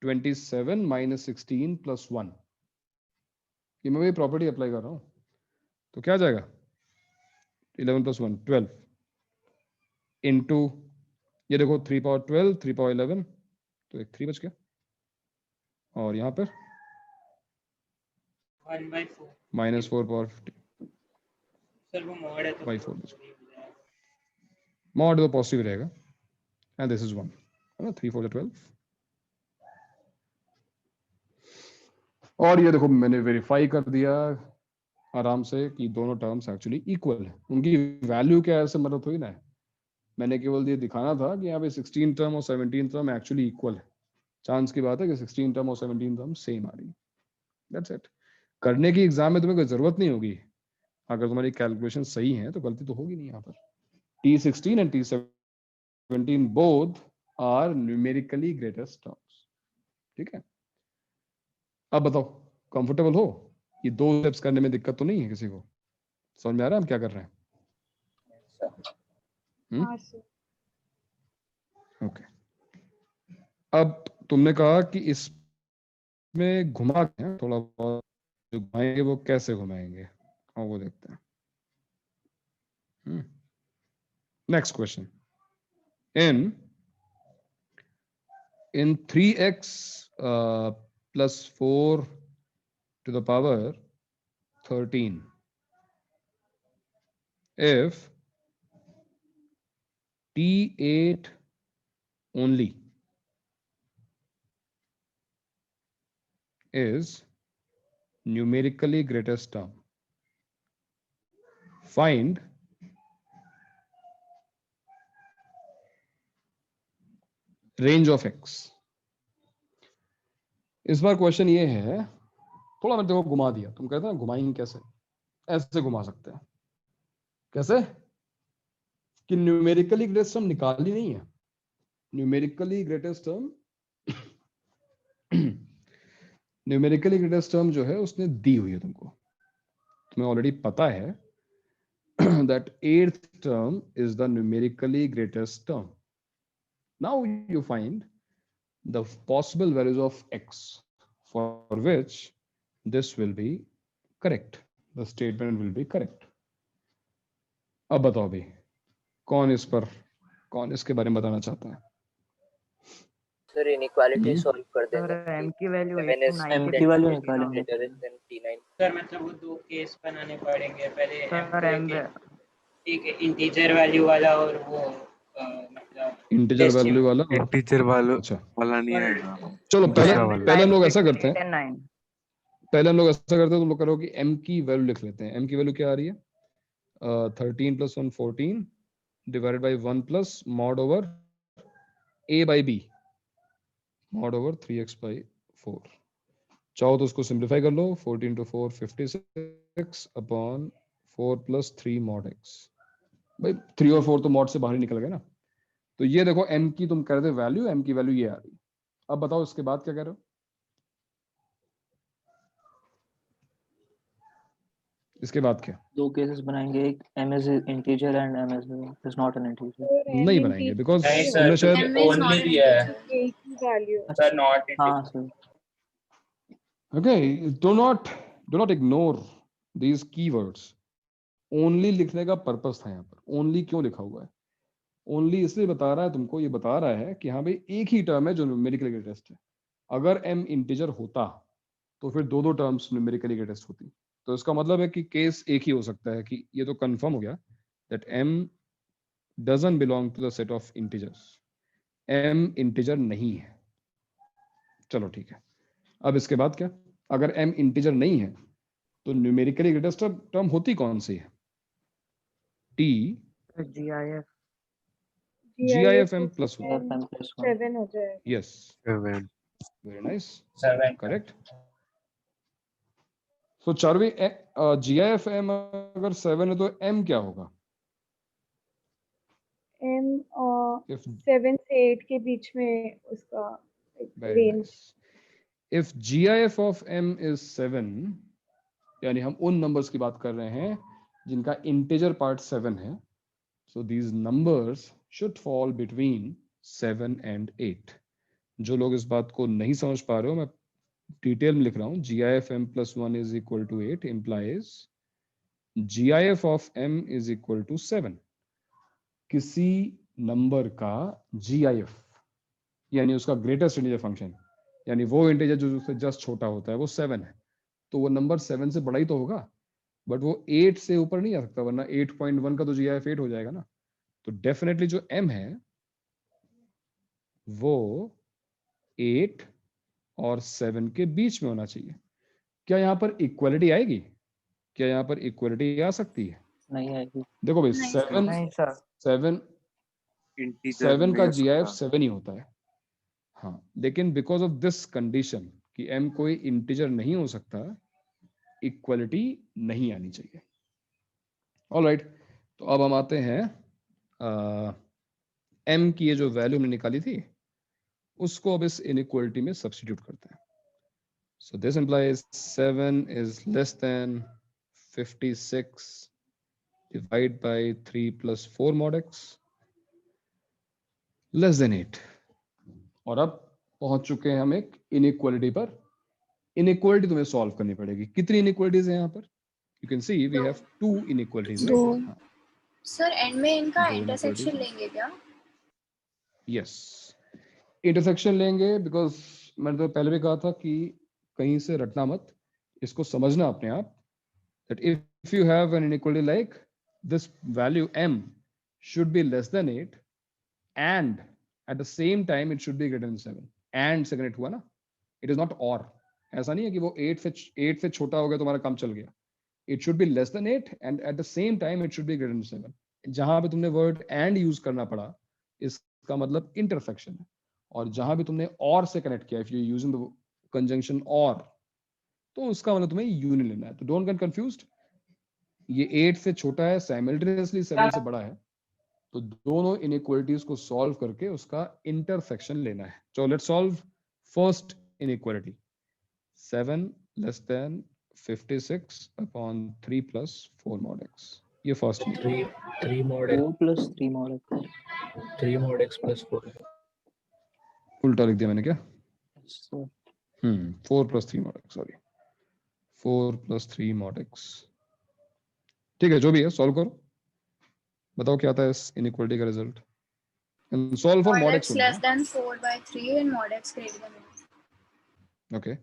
27 माइनस 16 प्लस 1, ये मैं वही प्रॉपर्टी अप्लाई कर रहा हूँ। तो क्या आ जाएगा 11 प्लस 1 12 इंटू ये देखो 3 पावर 12 3 पावर 11, तो एक 3 बच गया, और यहाँ पर 1/4 माइनस 4 पावर 50 सर वो मॉड है तो बाई 4 बच गया, मॉड तो पॉजिटिव रहेगा, एंड दिस इज 1, है ना, 3 4 12। और ये देखो मैंने वेरीफाई कर दिया आराम से कि दोनों टर्म्स एक्चुअली इक्वल है, उनकी वैल्यू क्या है ऐसे मतलब थोड़ी ना है, मैंने केवल ये दिखाना था कि यहाँ पे 16 टर्म और 17 टर्म एक्चुअली इक्वल है, चांस की बात है कि 16 टर्म और 17 टर्म सेम आ रही है, दैट्स इट। करने की एग्जाम में तुम्हें कोई जरूरत नहीं होगी, अगर तुम्हारी कैलकुलेशन सही है तो गलती तो होगी नहीं यहाँ पर। T16 and T17 both are numerically greatest terms, ठीक है। अब बताओ कंफर्टेबल हो, ये दो स्टेप्स करने में दिक्कत तो नहीं है किसी को, समझ में आ रहा है हम क्या कर रहे हैं? ओके अब तुमने कहा कि इसमें घुमा के हैं, थोड़ा बहुत जो घुमाएंगे वो कैसे घुमाएंगे, और वो देखते हैं। Next question, in 3x plus 4 to the power 13, if T8 only is numerically greatest term, find range of x। इस बार क्वेश्चन ये है, थोड़ा मैंने देखो घुमा दिया, तुम कहते हैं घुमाएंगे कैसे, ऐसे घुमा सकते हैं, कैसे कि न्यूमेरिकली ग्रेटेस्ट टर्म निकाली नहीं है, numerically greatest term numerically greatest term जो है उसने दी हुई है तुमको, तुम्हें ऑलरेडी पता है that eighth term is the numerically greatest term. Now you find the possible values of x for which this will be correct, the statement will be correct. अब बताओ भाई कौन इसके बारे में बताना चाहता है? सर इनइक्वालिटी सॉल्व कर देंगे। m की वैल्यू m की वैल्यू निकालेंगे सर, मतलब वो दो केस बनाने पड़ेंगे, पहले सर m ठीक है इंटीजर वैल्यू वाला और वो मतलब इंटीजर वैल्यू वाला, इंटीजर वाला अच्छा वाला नहीं आएगा, चलो दूसरा वाला। पहले हम लोग ऐसा करते हैं, 9 पहले हम लोग ऐसा करते हैं, तुम लोग करो कि m की वैल्यू लिख लेते हैं। m की वैल्यू क्या आ रही है? 13 plus 1 14 divided by 1 plus mod over a by b mod over 3x by 4। चाहो तो उसको सिंप्लीफाई कर लो, 14 to 4 56 upon 4 plus 3 mod x। भाई 3 और 4 तो मॉड से बाहर ही निकल गए ना। तो ये देखो m की तुम कर रहे वैल्यू, m की वैल्यू ये आ रही। अब बताओ इसके बाद क्या कह रहे हो? इसके बाद क्या? दो केसेस बनाएंगे, एक m is integer and m is not an integer। नहीं बनाएंगे बिकॉज सर शायद ओनली दिया है सर, नॉट हाँ sir. okay, do not ignore these keywords। Only लिखने का पर्पस था यहाँ पर। ओनली क्यों लिखा हुआ है? ओनली इसलिए बता रहा है तुमको, ये बता रहा है कि हाँ भाई एक ही टर्म है जो न्यूमेरिकली ग्रेटेस्ट है। अगर m इंटीजर होता तो फिर दो दो टर्म्स न्यूमेरिकली ग्रेटेस्ट होती। तो इसका मतलब है कि केस एक ही हो सकता है कि ये तो कंफर्म हो गया that m doesn't belong to the set of integers। m integer नहीं है। चलो ठीक है, अब इसके बाद क्या? अगर m इंटीजर नहीं है तो न्यूमेरिकली ग्रेटेस्ट टर्म होती कौन सी है? t gif m plus 1। 7 हो जाएगा। yes, 7 very nice, 7 correct। सो चारवी GIF M अगर 7 है तो M क्या होगा? M If 7 से 8 के बीच में उसका very range. nice. If GIF of M is 7, यानी हम उन नंबर्स की बात कर रहे हैं जिनका इंटीजर पार्ट 7 है, so these numbers should fall between 7 and 8. जो लोग इस बात को नहीं समझ पा रहे हो, मैं डिटेल में लिख रहा हूं. GIF M plus 1 is equal to 8 implies GIF of M is equal to 7. किसी नंबर का GIF यानी उसका ग्रेटेस्ट इंटीजर फंक्शन, यानी वो इंटीजर जो उससे जस्ट छोटा होता है, वो 7 है, तो वो नंबर 7 से बड़ा ही तो होगा, बट वो 8 से ऊपर नहीं आ सकता, वरना 8.1 का तो GIF 8 हो जाएगा ना. तो डेफिनेटली जो M है वो 8 और 7 के बीच में होना चाहिए. क्या यहाँ पर इक्वलिटी आएगी? क्या यहाँ पर इक्वलिटी आ सकती है? नहीं आएगी। देखो भाई, नहीं 7 सर। 7 का GIF 7 ही होता है. हाँ, लेकिन बिकॉज ऑफ दिस कंडीशन कि M कोई इंटीजर नहीं हो सकता, इक्वलिटी नहीं आनी चाहिए. ऑलराइट, तो अब हम आते हैं M की ये जो वैल्यू हमने निकाली थी उसको अब इस इनइक्वलिटी में सब्स्टिट्यूट करते हैं. So this implies 7 is less than 56 divided by 3 plus 4 mod x less than 8. और अब पहुंच चुके हैं हम एक इनइक्वलिटी पर. इनइक्वलिटी तुम्हें सॉल्व करनी पड़ेगी. कितनी इनइक्वलिटीज हैं यहाँ पर? You can see we have 2 inequalities. दो. सर एंड में इनका दो इंटरसेक्शन inequalities. लेंगे क्या? यस, इंटरसेक्शन लेंगे, बिकॉज मैंने तो पहले भी कहा था कि कहीं से रटना मत, इसको समझना अपने आप. that if you have an inequality like this value M should be less than 8 and at the same time it should be greater than 7. and से कनेक्ट हुआ ना, it is not or. ऐसा नहीं है कि वो 8 से छोटा हो गया तुम्हारा काम चल गया. it should be less than 8 and at the same time it should be greater than 7. जहां पे तुमने वर्ड and यूज करना पड़ा, इसका मतलब इंटरसेक्शन है. और जहां भी तुमने और से कनेक्ट किया, if you using the conjunction or, तो उसका मतलब तुम्हें यूनियन लेना है. तो डोंट गेट कंफ्यूज्ड. ये 8 से छोटा है, साइमल्टेनियसली 7 से बड़ा है, तो दोनों इनइक्वालिटीज को सॉल्व करके उसका इंटरसेक्शन लेना है. So let's solve first inequality. 7 less than 56 upon 3 plus 4 mod x. ये first 3 mod 4 plus 3 mod x. 3 mod x plus 4. उल्टा लिख दिया मैंने क्या? So 4 plus 3 mod x, sorry 4 plus 3 mod x. ठीक है, जो भी है सॉल्व करो, बताओ क्या आता है इस इनइक्वालिटी का result. And solve for mod x less than 4/3 and mod x greater than 1. Okay.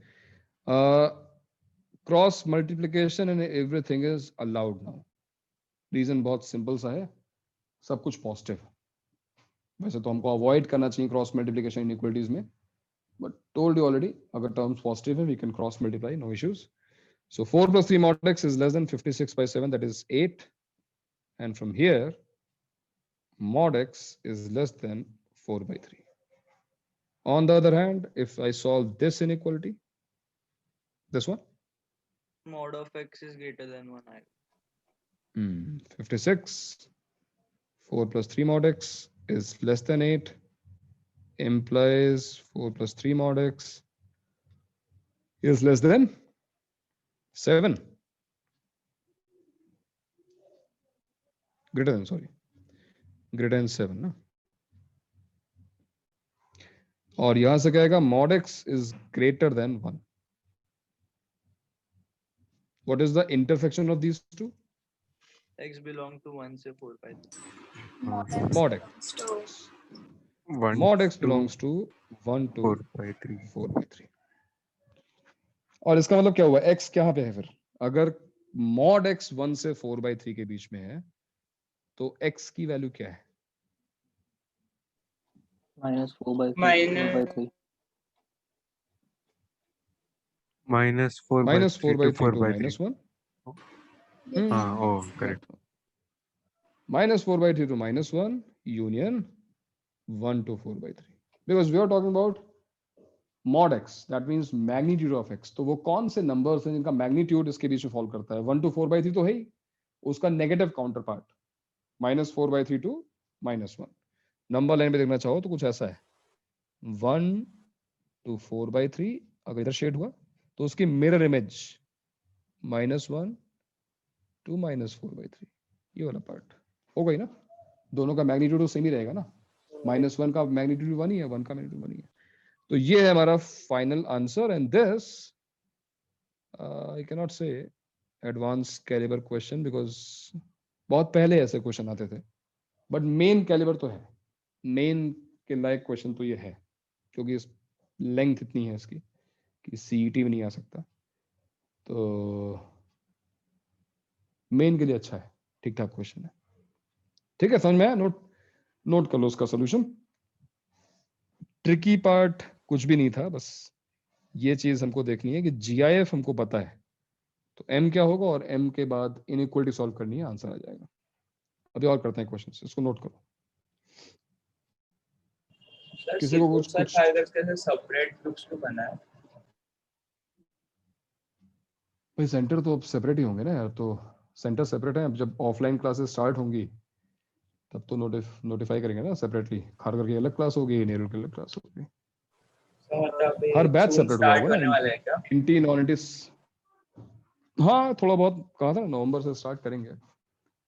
Cross multiplication and everything is allowed now. Reason बहुत सिंपल सा है, सब कुछ पॉजिटिव है. वैसे तो हमको अवॉइड करना चाहिए क्रॉस मल्टीप्लिकेशन इनइक्वालिटीज में, बट टोल्ड यू ऑलरेडी, अगर टर्म्स पॉजिटिव है we can cross multiply, no issues. So 4 plus 3 mod x is less than 56 by 7, that is 8. And from here, mod x is less than 4 by 3. On the other hand, if I solve this inequality, this one, Mod of x is greater than 1. 56, 4 plus 3 mod x is less than 8, implies 4 plus 3 mod x is less than 7. Greater than 7 ना. और यहां से क्या आएगा? mod x is greater than 1. What is the intersection of these two? X belong to 1 से 4 by 3. Mod x. Mod x belongs to 1 to 4 by 3. और इसका मतलब क्या हुआ? x कहाँ पे है फिर? अगर mod x 1 से 4 by 3 के बीच में है, तो x की वैल्यू क्या है? -4 by 3. -4 by 3 to 4 by 3. -1. Oh, correct. -4 by 3 to -1 union 1 to 4 by 3. Because we are talking about mod x, that means magnitude of x. तो वो कौन से नंबर्स हैं जिनका मैग्नीट्यूड इसके बीच में फॉलो करता है? 1 to 4/3 तो है ही, उसका negative counter part -4/3 to -1। Number line पे देखना चाहो तो कुछ ऐसा है, 1 to 4/3 अगर इधर शेड हुआ तो उसकी मिरर इमेज -1 to -4/3, ये वाला पार्ट हो गई ना। दोनों का मैग्नीट्यूड तो सेम ही रहेगा ना, -1 का मैग्नीट्यूड 1 ही है, 1 का मैग्नीट्यूड 1 ही है। तो ये है हमारा final answer. And this I can not से एडवांस कैलिबर क्वेश्चन बिकॉज बहुत पहले ऐसे क्वेश्चन आते थे, बट मेन कैलिबर तो है, मेन के लायक क्वेश्चन तो ये है, क्योंकि इस लेंथ इतनी है इसकी कि सीईटी भी नहीं आ सकता। तो मेन के लिए अच्छा है, ठीक ठाक क्वेश्चन है। ठीक है, समझ में आया? नोट कर लो उसका सोल्यूशन। ट्रिकी पार्ट कुछ भी नहीं था, बस ये चीज हमको देखनी है कि जीआईएफ हमको पता है तो एम क्या होगा, और एम के बाद इनइक्वालिटी सॉल्व करनी है, आंसर आ जाएगा। अभी और करते हैं क्वेश्चन, इसको नोट करो। सर किसी को कुछ कैसे सेपरेट ग्रुप्स में बना है? भाई सेंटर तो अब सेपरेट ही होंगे ना यार, तो सेंटर सेपरेट है। अब जब ऑफलाइन क्लासेस स्टार्ट होंगी तब तो नोटिफाई करेंगे ना सेपरेटली। खारगर की अलग क्लास होगी, नेहरू की अलग क्लास होगी, हर बैच सेपरेट हुआ होगा ना। इंटी नॉन इंटी, हाँ थोड़ा बहुत कहा था ना, नवंबर से स्टार्ट करेंगे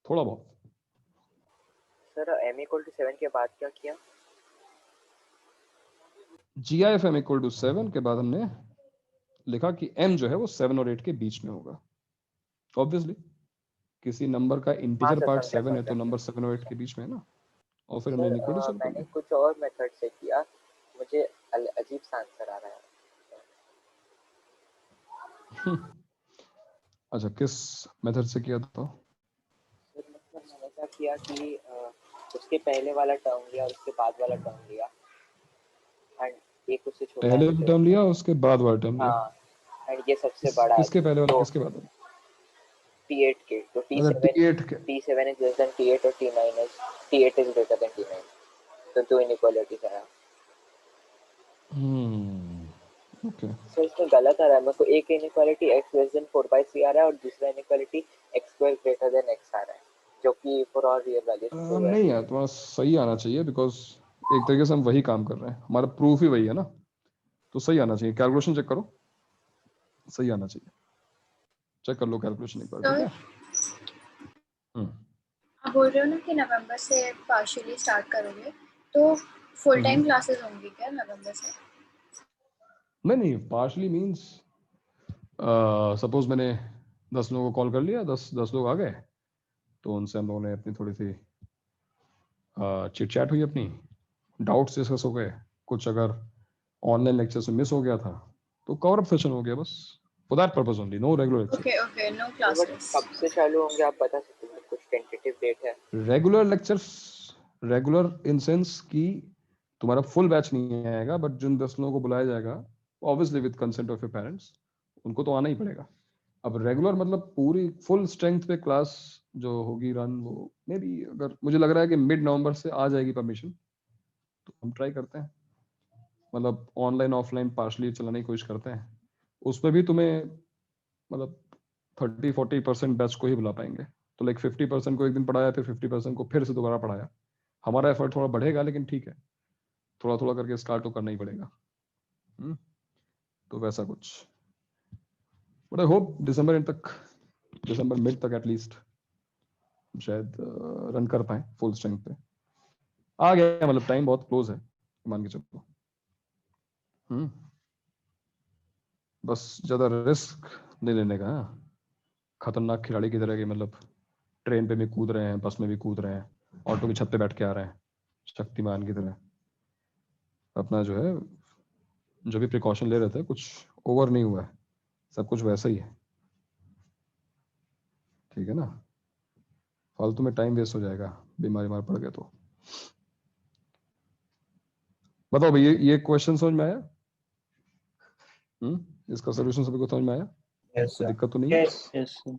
थोड़ा बहुत। सर m = 7 के बाद क्या किया? GIF m = 7 के बाद हमने लिखा कि m जो है वो 7 और 8 के बीच में होगा। ऑब्वियसली किसी नंबर का इंटीजर पार्ट 7 है तो नंबर 7 और 8 के बीच में है ना, और फिर हमने इनइक्वालिटी सॉल्व कर मैंने दी। कुछ और मेथड से किया, मुझे अजीब सा आंसर आ रहा है। अच्छा, किस मेथड से किया था? मैंने क्या किया कि उसके पहले वाला टर्म लिया और उसके बाद वाला टर्म लिया, एंड एक उससे छोटा पहले वाला टर्म लिया उसके बाद वाला टर्म लिया। हाँ, एंड ये सबसे बड़ा है। किसके पहले वाला तो किसके बाद वाला? T8 के, तो T7 is less than T8 और T8 is greater than T9, तो दो इनइक्वालिटीज आया। ओके, सो इसमें गलत आ रहा है मेरे को, एक इनइक्वालिटी x less than 4/3 आ रहा है और दूसरा inequality x² greater than x आ रहा है, जो कि for all real values true है। नहीं यार, तुम्हारा सही आना चाहिए, बिकॉज एक तरीके से हम वही काम कर रहे हैं, हमारा प्रूफ ही वही है ना, तो सही आना चाहिए। कैलकुलेशन चेक करो, सही आना चाहिए, चेक कर लो कैलकुलेशन एक बार, ठीक है? आप बोल रहे हो ना कि नवंबर से पार्शियली स्टार्ट करोगे, तो फुल टाइम क्लासेस होंगी क्या नवंबर से? नहीं, पार्शियली मींस सपोज मैंने 10 लोगों को कॉल कर लिया, 10 लोग आ गए, तो उनसे हम लोगों ने अपनी थोड़ी सी चिट चैट हुई, अपनी डाउट्स डिस्कस हो गए, कुछ अगर ऑनलाइन लेक्चर से मिस हो गया था तो कवर अप सेशन हो गया, बस for that purpose only, no regular lecture. Okay, no classes. कब से चालू होंगे आप बता सकते हैं? कुछ टेंटेटिव डेट है? Regular lectures, regular in sense कि तुम्हारा फुल बैच नहीं आएगा, बट जिन 10 लोगों को बुलाया जाएगा obviously with consent of your parents, उनको तो आना ही पड़ेगा। अब रेगुलर मतलब पूरी फुल स्ट्रेंथ पे क्लास जो होगी रन, वो मे बी, अगर मुझे लग रहा है कि मिड नवंबर से आ जाएगी परमिशन, तो हम ट्राई करते हैं, मतलब ऑनलाइन ऑफलाइन पार्शली चलाने की कोशिश करते हैं। उसमें भी तुम्हें मतलब 30-40% बैच को ही बुला पाएंगे, तो लाइक 50% को एक दिन पढ़ाया, फिर 50% को फिर से दोबारा पढ़ाया। हमारा एफर्ट थोड़ा बढ़ेगा, लेकिन ठीक है, थोड़ा थोड़ा करके स्टार्ट तो करना ही पड़ेगा। तो वैसा कुछ, but I hope December and तक, दिसंबर मिड तक एटलीस्ट शायद रन कर पाए फुल स्ट्रेंथ पे। आ गया मतलब टाइम बहुत क्लोज है, मान के चलो। बस ज्यादा रिस्क नहीं लेने का। खतरनाक खिलाड़ी की तरह के, मतलब ट्रेन पे भी कूद रहे हैं, बस में भी कूद रहे हैं, ऑटो की छत पे बैठ के आ रहे हैं, शक्तिमान की तरह। अपना जो है, जो भी प्रिकॉशन ले रहे थे, कुछ ओवर नहीं हुआ है, सब कुछ वैसा ही है, ठीक है ना? फालतू में टाइम वेस्ट हो जाएगा, बीमारी मार पड़ गए तो। बताओ भाई, ये क्वेश्चन समझ में आया? इसका सोल्यूशन सभी को समझ में आया? कोई दिक्कत तो नहीं है? Yes sir.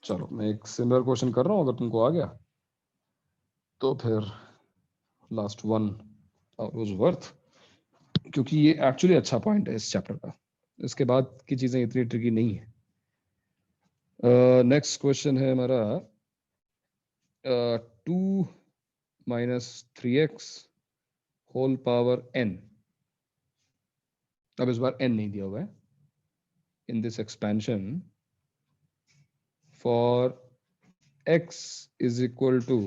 चलो मैं एक सिमिलर क्वेश्चन कर रहा हूँ, अगर तुमको आ गया तो फिर लास्ट वन वाज वर्थ। क्योंकि ये एक्चुअली अच्छा पॉइंट है इस चैप्टर का। इसके बाद की चीजें इतनी ट्रिकी नहीं है। नेक्स्ट क्वेश्चन है हमारा 2 minus 3x whole power n। अब इस बार n नहीं दिया हुआ है। In this expansion for x is equal to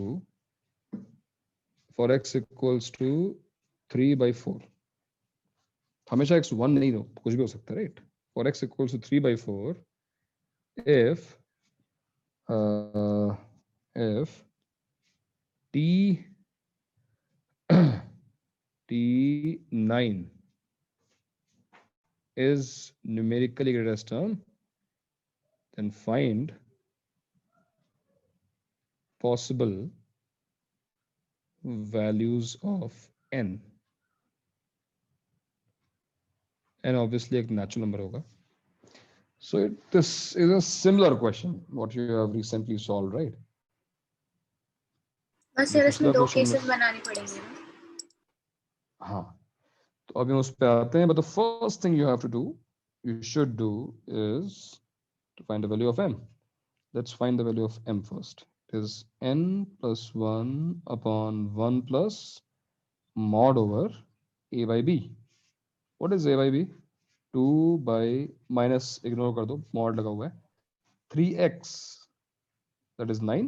3/4। हमेशा x 1 नहीं हो, कुछ भी हो सकता है, right? For x equals to 3/4 if t9 is numerically greatest term, then find possible values of n। n obviously एक natural number होगा। So this is a similar question what you have recently solved, right? बस यार इसमें 2 cases बनाने पड़ेंगे ना। हाँ, तो अभी उस पे आते हैं। But the first thing you have to do, you should do, is to find the value of m. Let's find the value of m first. It is n plus 1 upon 1 plus mod over a by b. What is a by b? 2 by minus ignore कर दो, mod लगा हुआ है, 3x that is 9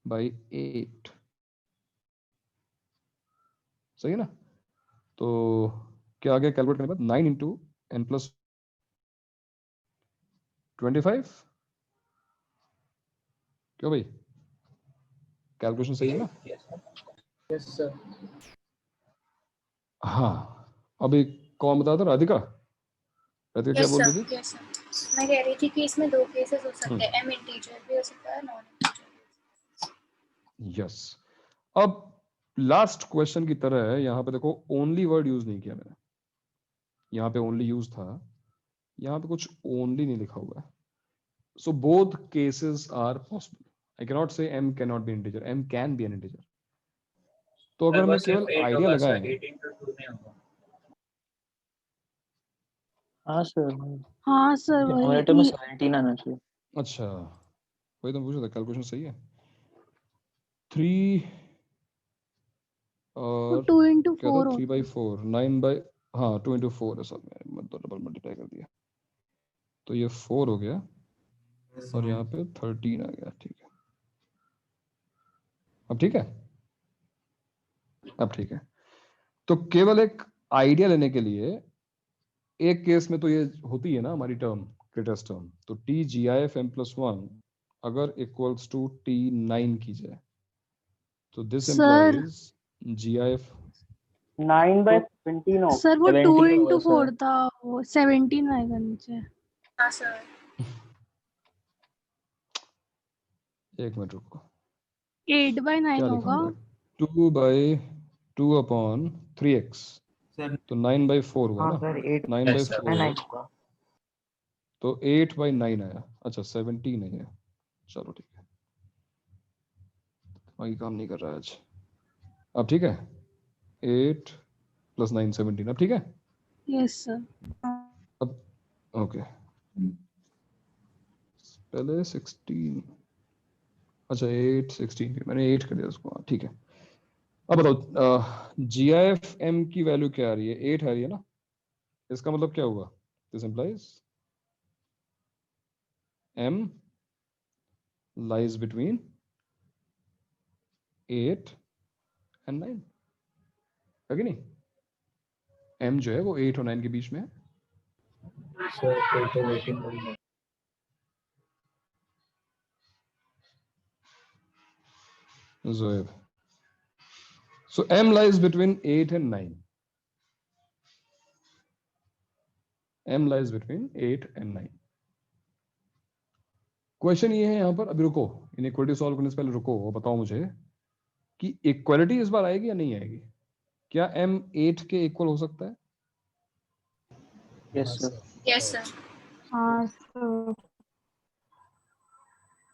by 8। सही है ना? तो क्या आ गया कैलकुलेट करने के बाद? 9 इंटू n प्लस 25। क्यों भाई, कैलकुलेशन सही है ना? Yes sir. हाँ, अभी कौन बता था? राधिका? राधिका क्या बोल रही थी? यस सर, मैं कह रही थी कि इसमें 2 केसेस हो सकते हैं, m इंटीजर भी हो सकता है, नॉन इंटीजर। यस। अब लास्ट क्वेश्चन की तरह है, यहाँ पे देखो ओनली वर्ड यूज नहीं किया मैंने। यहाँ पे ओनली यूज था, यहाँ पे कुछ ओनली नहीं लिखा हुआ है। So both cases are possible. I can not say m can not be integer, m can be an integer. तो अगर मैं केवल आइडिया लगाएं, 18 to 2 में होगा। हाँ सर, हाँ सर डिनोमिनेटर में वही 17 आना चाहिए। अच्छा वही तो पूछा था, कैलकुलेशन सही है। 3 और 2 into क्या था? 4 3/4 9 by, हाँ 2 into 4 है सब में, मतलब डबल मल्टीप्लाई कर दिया तो ये 4 हो गया और यहाँ पे 13 आ गया। ठीक है, अब ठीक है, अब ठीक है। तो केवल एक आइडिया लेने के लिए, एक केस में तो ये होती है ना हमारी टर्म, ग्रेटेस्ट टर्म, तो T G I F M plus 1 अगर इक्वल्स टू T9 की जाए तो this sir implies G I F 9 by 17 हो। सर वो 2 17 into होगा 4 सर। था, वो 17 आएगा नीचे। हाँ सर। एक मिनट रुको, 8 by 9 क्या लिखा होगा। हुआ है? 2/2 अपॉन 3x, तो 9/4 हुआ हाँ ना? सर, 8 9/4 होगा। तो 8/9 आया। अच्छा 17 है ये, चलो ठीक है, वही काम नहीं कर रहा है आज। अब ठीक है, 8 + 9 17। अब ठीक है, यस सर। अब ओके, पहले 16, अच्छा 8 16 मैंने 8 कर दिया उसको। हाँ ठीक है। अब बताओ जी आई एफ एम की वैल्यू क्या आ रही है? 8 आ रही है ना? इसका मतलब क्या हुआ? This implies m lies between 8 and 9, है कि नहीं? m जो है वो 8 और 9 के बीच में है। सर कोई तो वेटिंग रूम में। Zoeb. So m lies between 8 and 9. m lies between 8 and 9. Question ये है यहाँ पर, अभी रुको, इनइक्वालिटी सॉल्व करने से पहले रुको और बताओ मुझे कि इक्वालिटी इस बार आएगी या नहीं आएगी? क्या m 8 के इक्वल हो सकता है? Yes sir. Yes sir. हाँ सर।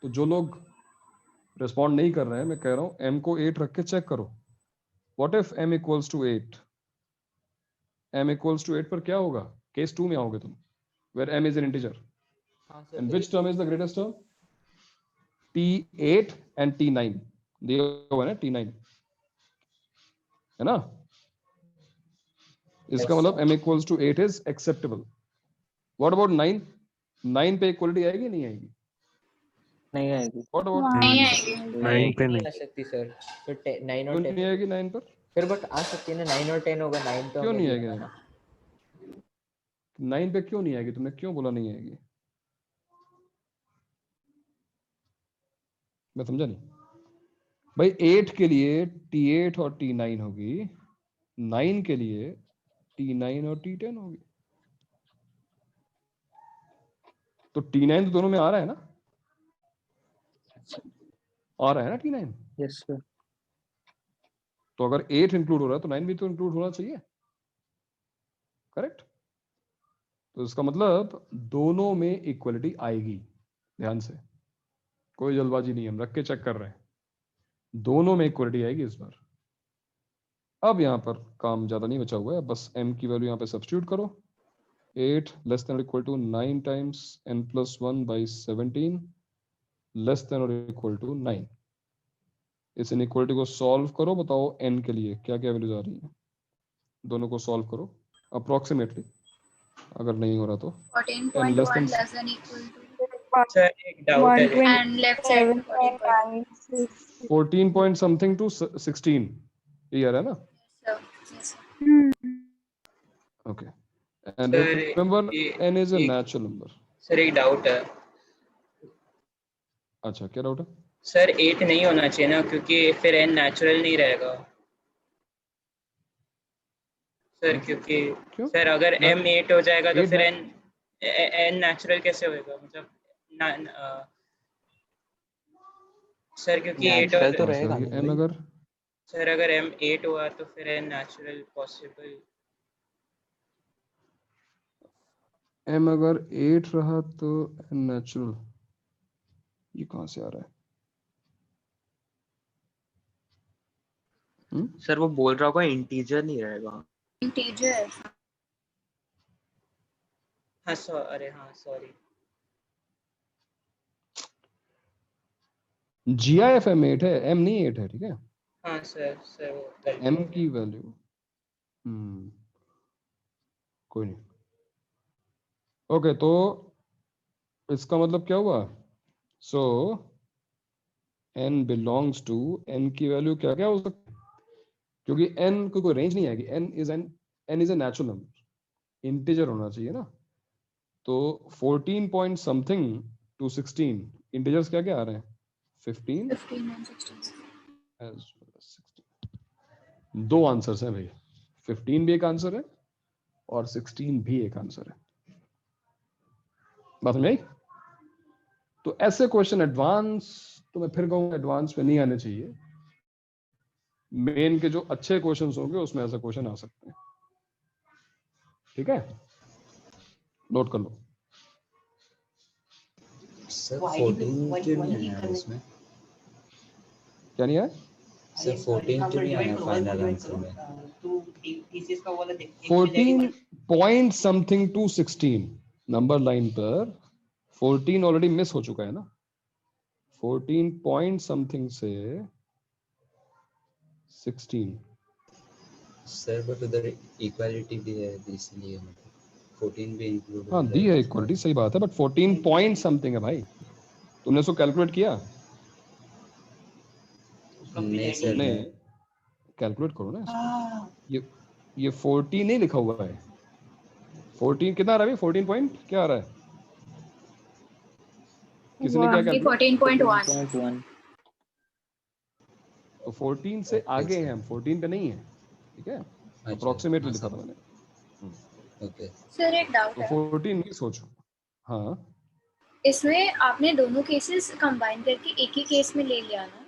तो जो लोग रिस्पॉन्ड नहीं कर रहे हैं, मैं कह रहा हूं m को 8 रख के चेक करो। What if m equals to 8? m equals to 8 पर क्या होगा? केस 2 में आओगे तुम, where m is an integer. And which term is the greatest term? T8 and T9. दिया हुआ है ना T9, है ना? इसका मतलब m equals to 8 is acceptable. What about 9? 9 पे इक्वलिटी आएगी नहीं आएगी? नहीं आएगी। What about नहीं आएगी। 9 पे नहीं। आ सकती सर, तो 9 और क्यों 10 नहीं आएगी 9 पर? फिर बट आ सकती है ना, 9 और 10 होगा, 9 तो क्यों हमें नहीं दिया आएगी? था ना। 9 पे क्यों नहीं आएगी? तुमने क्यों बोला नहीं आएगी? मैं समझा नहीं भाई। 8 के लिए T8 और T9 होगी, 9 के लिए T9 और T10 होगी। तो T9 तो दोनों में आ रहा है ना? आ रहा है ना T9? Yes sir. तो अगर 8 इंक्लूड हो रहा है तो 9 भी तो इंक्लूड होना चाहिए, करेक्ट? तो इसका मतलब दोनों में इक्वलिटी आएगी। ध्यान से, कोई जल्दबाजी नहीं, हम रख के चेक कर रहे हैं, दोनों में इक्वलिटी आएगी इस बार। अब यहां पर काम ज्यादा नहीं बचा हुआ है, बस m की वैल्यू यहां पे सब्स्टिट्यूट करो। 8 लेस देन और equal to 9 times n+1 by 17 less than और इक्वल टू 9। इस इनइक्वालिटी को सॉल्व करो, बताओ n के लिए क्या क्या वैल्यूज आ रही हैं। दोनों को सॉल्व करो अप्रोक्सीमेटली, अगर नहीं हो रहा तो 14.1 less than less than equal to sir एक डाउट है, and left side 14.1. 14 point something to 16 ये आ रहा है ना? So, yes, sir. Okay. And Sir, remember n is a एक- natural number. सर एक डाउट है अच्छा, क्या डाउट है? सर, 8 नहीं होना चाहिए ना, क्योंकि फिर n नेचुरल नहीं रहेगा सर। क्योंकि क्यों? सर अगर m 8 हो जाएगा तो 8 फिर n नेचुरल कैसे होएगा? मतलब सर क्योंकि 8 नेचुरल तो रहेगा m नहीं। अगर सर अगर m 8 हुआ तो फिर n नेचुरल पॉसिबल। m अगर 8 रहा तो n नेचुरल, ये कहां से आ रहा है? सर वो बोल रहा होगा इंटीजर नहीं रहेगा। Integer. हाँ अरे हाँ सॉरी। GIF m 8 है, m नहीं 8 है, ठीक है? हाँ सर वो गलती m हो गई। की वैल्यू कोई नहीं। ओके, तो इसका मतलब क्या हुआ? सो n बिलोंग्स टू, n की वैल्यू क्या क्या हो सकती है? क्योंकि n को कोई रेंज नहीं आएगी, n is a natural number, integer होना चाहिए ना। तो 14 पॉइंट समथिंग टू 16 इंटीजर्स क्या क्या आ रहे हैं? 15 15 and 16. as well as 16। दो आंसर्स हैं भाई, 15 भी एक आंसर है और 16 भी एक आंसर है। बात समझ आई? तो ऐसे क्वेश्चन एडवांस, तो मैं फिर कहूंगा एडवांस में नहीं आने चाहिए। मेन के जो अच्छे क्वेश्चंस होंगे उसमें ऐसे क्वेश्चन आ सकते हैं, ठीक है? नोट कर लो। सर 14 क्यों नहीं आया इसमें? क्या नहीं है? सर 14 क्यों नहीं आया फाइनल आंसर में? तो थीसिस का वाला देख 14 point something to 16 number line पर 14 ऑलरेडी मिस हो चुका है ना। 14 पॉइंट समथिंग से 16। सर बट उधर इक्वालिटी भी है इसलिए मतलब 14 भी इंक्लूड हाँ दी है इक्वलिटी, सही बात है, बट 14 पॉइंट समथिंग है भाई। तुमने उसको कैलकुलेट किया? नहीं सर नहीं, कैलकुलेट करो ना इसको। ये 14 नहीं लिखा हुआ है। 14 कितना आ रहा है? 14 पॉइंट क्या आ रहा है? किसी ने क्या कैलकुलेट? 14.1. तो 14 से आगे हैं हम, 14 पे नहीं है, ठीक है? अप्रोक्सीमेटली लिखा था मैंने। ओके सर एक डाउट तो है, 14 नहीं सोचो। हाँ, इसमें आपने दोनों केसेस कंबाइन करके एक ही केस में ले लिया ना?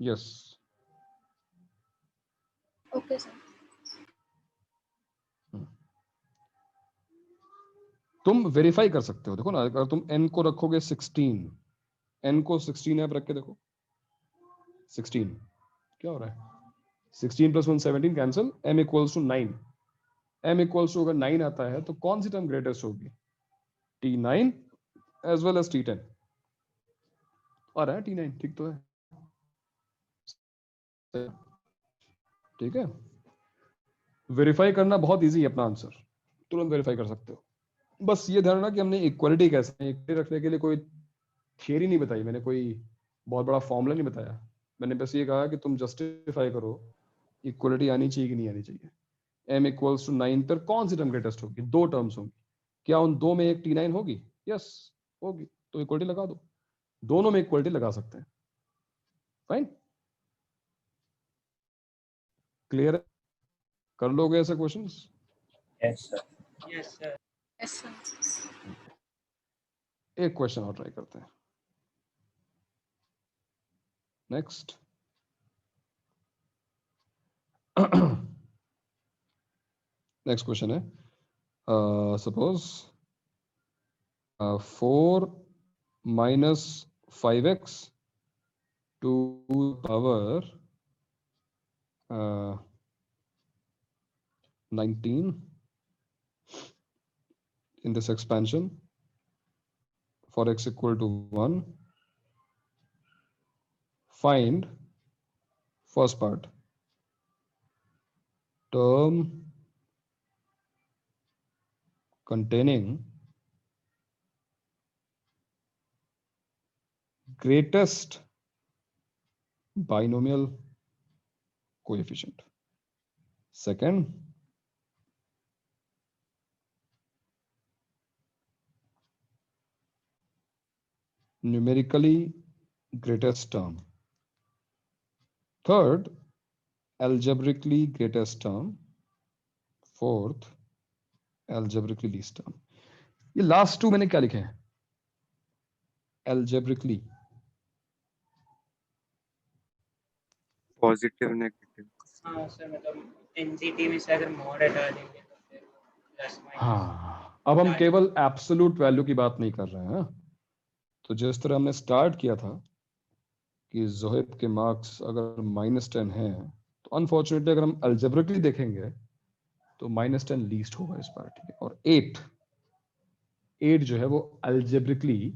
यस। Okay sir. तुम वेरीफाई कर सकते हो, देखो ना, अगर तुम n को रखोगे 16, n को 16 ऐप रख के देखो 16 क्या हो रहा है? 16 + 1 17 cancel, m equals to 9। m equals to अगर 9 आता है तो कौन सी टर्म ग्रेटेस्ट होगी? T9 as well as T10। आ रहा है T9, ठीक तो है, ठीक है। वेरीफाई करना बहुत इजी है, अपना आंसर तुरंत वेरीफाई कर सकते हो। बस ये ध्यान रखना कि हमने इक्वलिटी कैसे रखने के लिए कोई थियरी नहीं बताई, मैंने कोई बहुत बड़ा फॉर्मूला नहीं बताया। मैंने बस ये कहा कि तुम जस्टिफाई करो इक्वलिटी आनी चाहिए कि नहीं आनी चाहिए। m इक्वल्स टू 9 पर कौन सी टर्म ग्रेटेस्ट होगी? 2 टर्म्स होंगी, क्या उन दो में एक T9 होगी? यस होगी, तो इक्वलिटी लगा दो, दोनों में इक्वलिटी लगा सकते हैं। Fine, clear? कर लोगे ऐसे questions? Yes sir. Yes sir. Yes sir. एक क्वेश्चन और ट्राई करते हैं। नेक्स्ट नेक्स्ट क्वेश्चन है, suppose 4 - 5x to power 19 in this expansion for x equal to 1. Find first part, term containing greatest binomial coefficient. Second, numerically greatest term. Third, algebraically greatest term. Fourth, algebraically least term. ये last to मैंने क्या लिखे हैं? algebraically, positive negative. हाँ sir, मतलब NCT में से अगर मोड हटा देंगे तो फिर प्लस माइनस। हाँ, अब हम केवल एब्सोल्यूट वैल्यू की बात नहीं कर रहे हैं। तो जिस तरह हमने स्टार्ट किया था कि जोहेब के मार्क्स अगर -10 हैं, तो अनफॉर्चुनेटली अगर हम अलजेब्रिकली देखेंगे तो -10 लीस्ट होगा इस बार, ठीक है। और 8 जो है वो अलजेब्रिकली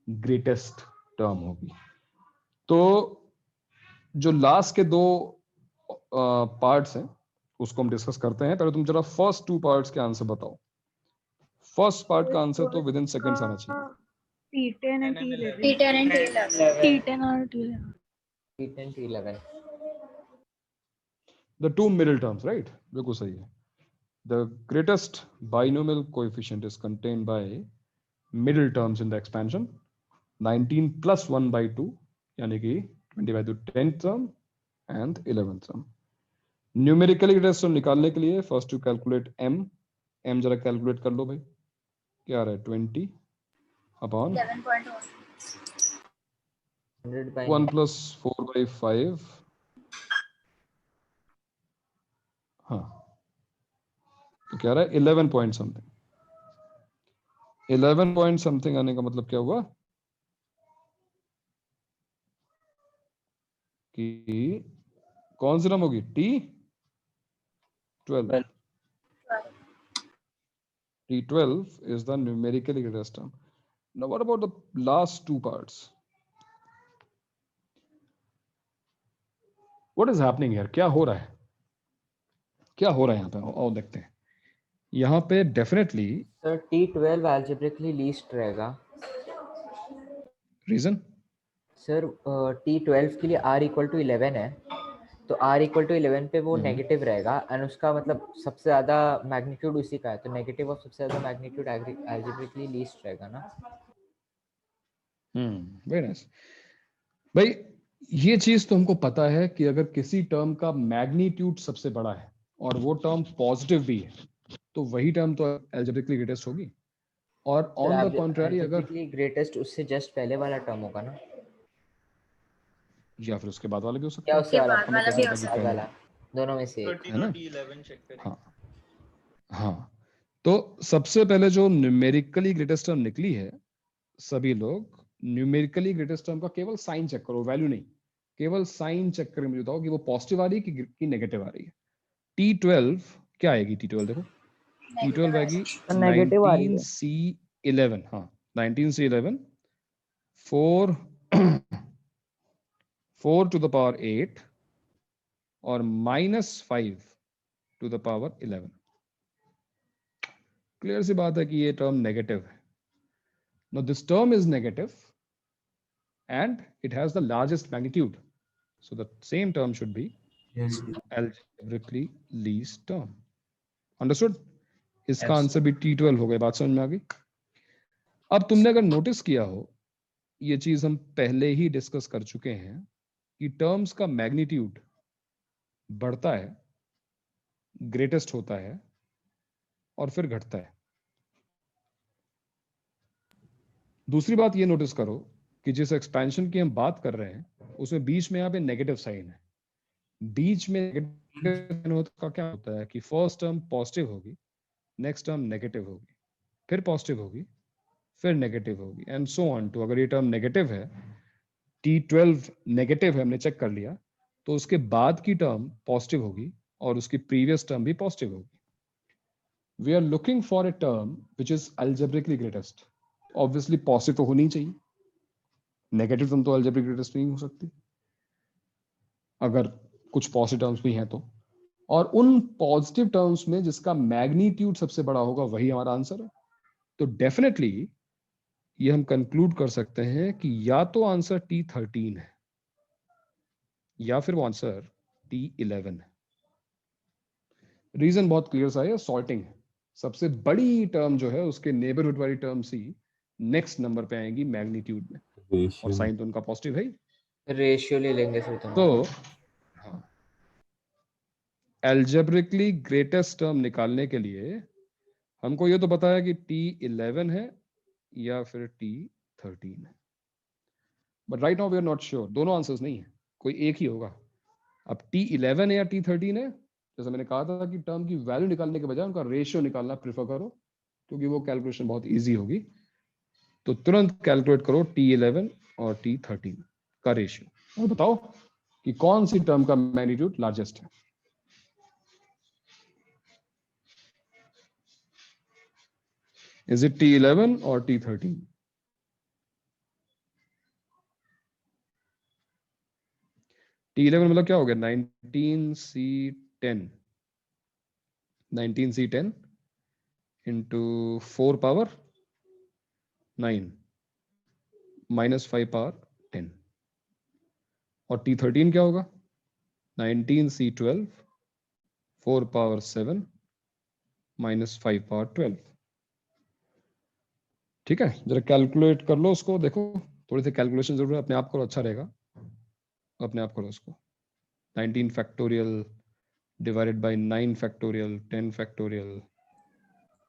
ग्रेटेस्ट टर्म होगी। तो जो लास्ट के 2 पार्ट्स हैं उसको हम डिस्कस करते हैं। पहले तुम जरा फर्स्ट 2 पार्ट्स के आंसर बताओ। फर्स्ट पार्ट का आंसर तो विद इन सेकंड्स आना चाहिए। T10 and T11. T10 and T11. T10 और T11. T10 T11. The two middle terms, right? बिल्कुल सही है। The greatest binomial coefficient is contained by middle terms in the expansion, 19 plus 1/2, यानी कि 20/2 10th term and 11th term. Numerically greatest term निकालने के लिए first to calculate m जरा calculate कर लो भाई, क्या आ रहा है? 20 upon 11.1. 1 plus 4/5. हाँ, तो क्या रहा है? 11 point something. 11 point something आने का मतलब क्या हुआ कि कौन सी टर्म होगी? T12. T12 is the numerically greatest term. Now what about the last 2 parts? What is happening here? क्या हो रहा है? क्या हो रहा है यहाँ पे? और देखते हैं। यहाँ पे definitely sir T12 algebraically least रहेगा। रीजन? सर T12 के लिए R = 11 है, तो R = 11 पे वो नेगेटिव रहेगा एंड उसका मतलब सबसे ज्यादा मैग्नीट्यूड उसी का है, तो नेगेटिव ऑफ सबसे ज्यादा मैग्नीट्यूड algebraically least रहेगा ना। वेरी नाइस भाई। ये चीज तो हमको पता है कि अगर किसी टर्म का मैग्नीट्यूड सबसे बड़ा है और वो टर्म पॉजिटिव भी है तो वही टर्म तो अलजेब्रिकली ग्रेटेस्ट होगी। और ऑन द कॉन्ट्ररी अगर ग्रेटेस्ट उससे जस्ट पहले वाला टर्म होगा ना, या फिर उसके बाद वाला भी हो सकता क्या है। उससे वाला बाद वाला भी हो सकता वाला, दोनों में से एक है ना? T11 चेक करें। हाँ हाँ, तो सबसे पहले जो न्यूमेरिकली ग्रेटेस्ट टर्म निकली है, सभी लोग न्यूमेरिकली ग्रेटेस्ट टर्म का केवल साइन चेक करो, वैल्यू नहीं, केवल साइन चेक करके मुझे बताओ कि वो पॉजिटिव आ रही है कि नेगेटिव आ रही है। T12 क्या आएगी? T12 देखो, T12 आएगी नेगेटिव आ रही है। 19C11। हाँ 19C11 4 4 to the power 8 और -5 to the power 11। क्लियर सी बात है कि ये टर्म नेगेटिव है। Now this term is negative and it has the largest magnitude, so the same term should be algebraically least term. Understood? इसका answer भी T12 हो गया। बात समझ में आ गई? अब तुमने अगर नोटिस किया हो, ये चीज हम पहले ही डिस्कस कर चुके हैं कि टर्म्स का मैग्नीट्यूड बढ़ता है, ग्रेटेस्ट होता है और फिर घटता है। दूसरी बात ये नोटिस करो कि जिस एक्सपेंशन की हम बात कर रहे हैं उसमें बीच में यहाँ पे नेगेटिव साइन है। बीच में नेगेटिव का क्या होता है कि फर्स्ट टर्म पॉजिटिव होगी, नेक्स्ट टर्म नेगेटिव होगी, फिर पॉजिटिव होगी, फिर नेगेटिव होगी एंड सो ऑन टू। अगर ये टर्म नेगेटिव है, T12 नेगेटिव है, हमने चेक कर लिया, तो उसके बाद की टर्म पॉजिटिव होगी और उसकी प्रीवियस टर्म भी पॉजिटिव होगी। We are looking for a term which is algebraically greatest. Obviously positive तो होनी चाहिए, नेगेटिव टर्म तो अलजेब्रिक ग्रेटेस्ट नहीं हो सकती अगर कुछ पॉजिटिव टर्म्स भी हैं तो। और उन पॉजिटिव टर्म्स में जिसका मैग्नीट्यूड सबसे बड़ा होगा वही हमारा आंसर है। तो डेफिनेटली ये हम कंक्लूड कर सकते हैं कि या तो आंसर T13 है या फिर वो आंसर T11 है। रीजन बहुत क्लियर सा है, सॉर्टिंग है। सबसे बड़ी टर्म जो है उसके नेबरहुड वाली टर्म्स ही नेक्स्ट नंबर पे आएंगी मैग्नीट्यूड में, और साइन तो उनका पॉजिटिव है ही। रेशियो ले लेंगे फिर तो हाँ, एल्जेब्रिकली ग्रेटेस्ट टर्म निकालने के लिए हमको ये तो पता है कि T11 है या फिर T13 है, but right now we are not sure. दोनों आंसर्स नहीं है, कोई एक ही होगा। अब T11 है या T13 है, जैसे मैंने कहा था कि टर्म की वैल्यू निकालने के बजाय उनका रेशियो निकालना प्रेफर करो, क्योंकि वो कैलकुलेशन बहुत इजी होगी। तो तुरंत कैलकुलेट करो T11 और T13 का रेशियो और बताओ कि कौन सी टर्म का मैग्नीट्यूड लार्जेस्ट है। Is it T11 or T13? T11 मतलब क्या हो गया? 19C10 19C10 into 4 power 9 minus 5 power 10। और T13 क्या होगा? 19C12 4 power 7 minus 5 power 12। ठीक है, जरा कैलकुलेट कर लो उसको। देखो थोड़ी सी कैलकुलेशन जरूर है, अपने आप करो, अच्छा रहेगा। अपने आप करो उसको। 19 factorial divided by 9 factorial 10 factorial,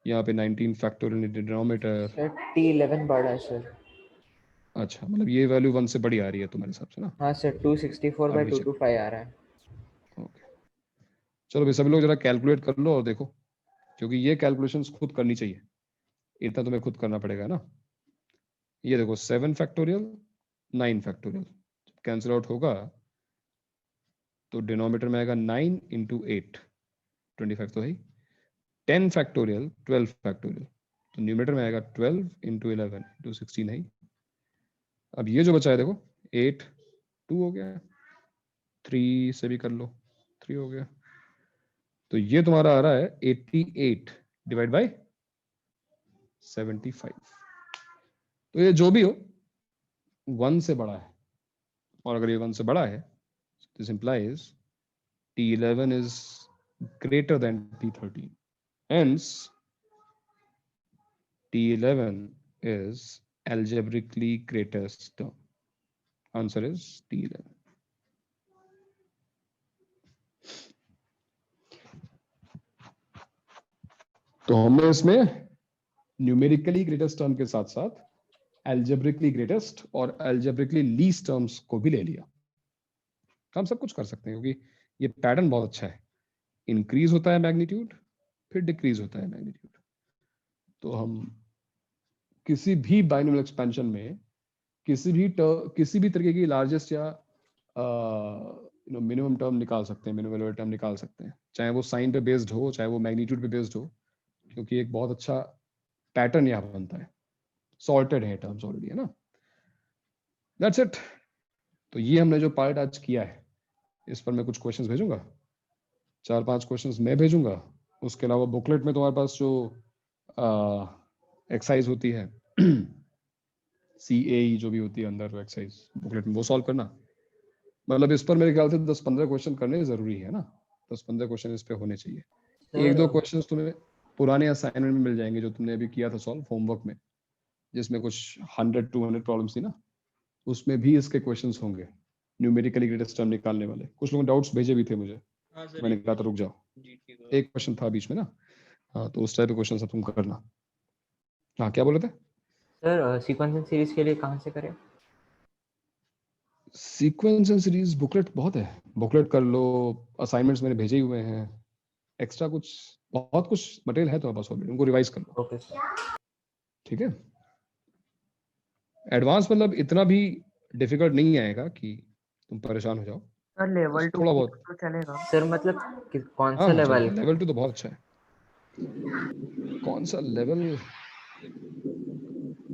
यहाँ पे 19 फैक्टोरियल डिनोमिनेटर। T11 बड़ा है सर। अच्छा, मतलब ये वैल्यू 1 से बड़ी आ रही है तुम्हारे हिसाब से ना? हाँ सर, 264/225 आ रहा है। ओके, चलो भाई सभी लोग जरा कैलकुलेट कर लो और देखो, क्योंकि ये कैलकुलेशंस खुद करनी चाहिए, इतना तुम्हें खुद करना पड़ेगा ना। ये देखो 7 फैक्टोरियल 9 फैक्टोरियल कैंसिल आउट होगा तो डिनोमिनेटर में आएगा 9 into 8 25 तो है। 10 फैक्टोरियल 12 फैक्टोरियल तो न्यूमरेटर में आएगा 12 into 11 into 16 है। अब ये जो बचा है देखो 8 2 हो गया, 3 से भी कर लो 3 हो गया, तो ये तुम्हारा आ रहा है 88 डिवाइड बाय 75। तो ये जो भी हो 1 से बड़ा है, और अगर ये 1 से बड़ा है this implies T11 is greater than T13, hence T11 is algebraically greatest term. Answer is T11. तो हमने इसमें न्यूमेरिकली ग्रेटेस्ट टर्म के साथ साथ algebraically greatest और algebraically least terms को भी ले लिया। हम सब कुछ कर सकते हैं क्योंकि ये पैटर्न बहुत अच्छा है। इंक्रीज होता है मैग्नीट्यूड, फिर डिक्रीज होता है मैग्नीट्यूड। तो हम किसी भी बाइनोमियल एक्सपेंशन में किसी भी तरीके की लार्जेस्ट या मिनिमम टर्म निकाल सकते हैं, मिनिमम वैल्यूएबल टर्म निकाल सकते हैं, चाहे वो साइन पे बेस्ड हो, चाहे वो मैग्नीट्यूड पे बेस्ड हो, क्योंकि एक बहुत अच्छा पैटर्न यहाँ बनता है, सॉर्टेड है टर्म्स ऑलरेडी, है ना। That's it. तो ये हमने जो पार्ट आज किया है, इस पर मैं कुछ क्वेश्चंस भेजूंगा, 4-5 क्वेश्चंस मैं भेजूंगा। उसके अलावा बुकलेट में तुम्हारे पास जो एक्सरसाइज होती है CAE जो भी होती है अंदर एक्सरसाइज बुकलेट में, वो सॉल्व करना। मतलब इस पर मेरे ख्याल से 10-15 क्वेश्चन करने जरूरी है ना, 10-15 क्वेश्चन इस पे होने चाहिए। एक दो क्वेश्चंस तुम्हें पुराने असाइनमेंट में मिल जाएंगे जो तुमने अभी किया था सॉल्व होमवर्क में, जिसमें कुछ 100-200 प्रॉब्लम्स थी ना, उसमें भी इसके क्वेश्चंस होंगे, न्यूमेरिकली ग्रेटेस्ट टर्म निकालने वाले। कुछ लोगों ने डाउट्स भेजे भी थे मुझे, मैंने कहा था रुक जाओ, एक क्वेश्चन था बीच में ना। हाँ, तो उस टाइप के क्वेश्चन तुम करना। हाँ, क्या बोले थे सर? सीक्वेंस एंड सीरीज के लिए कहाँ से करें? सीक्वेंस एंड सीरीज बुकलेट बहुत है, बुकलेट कर लो, असाइनमेंट्स मैंने भेजे ही हुए हैं, एक्स्ट्रा कुछ बहुत कुछ मटेरियल है तो पास ऑलरेडी, उनको रिवाइज कर लो। Okay sir. ठीक है, एडवांस मतलब इतना भी डिफिकल्ट नहीं आएगा कि तुम परेशान हो जाओ, सर लेवल 2 थोड़ा बहुत। तो चलेगा सर मतलब कौन सा हाँ, लेवल? लेवल 2 तो बहुत अच्छा है। कौन सा लेवल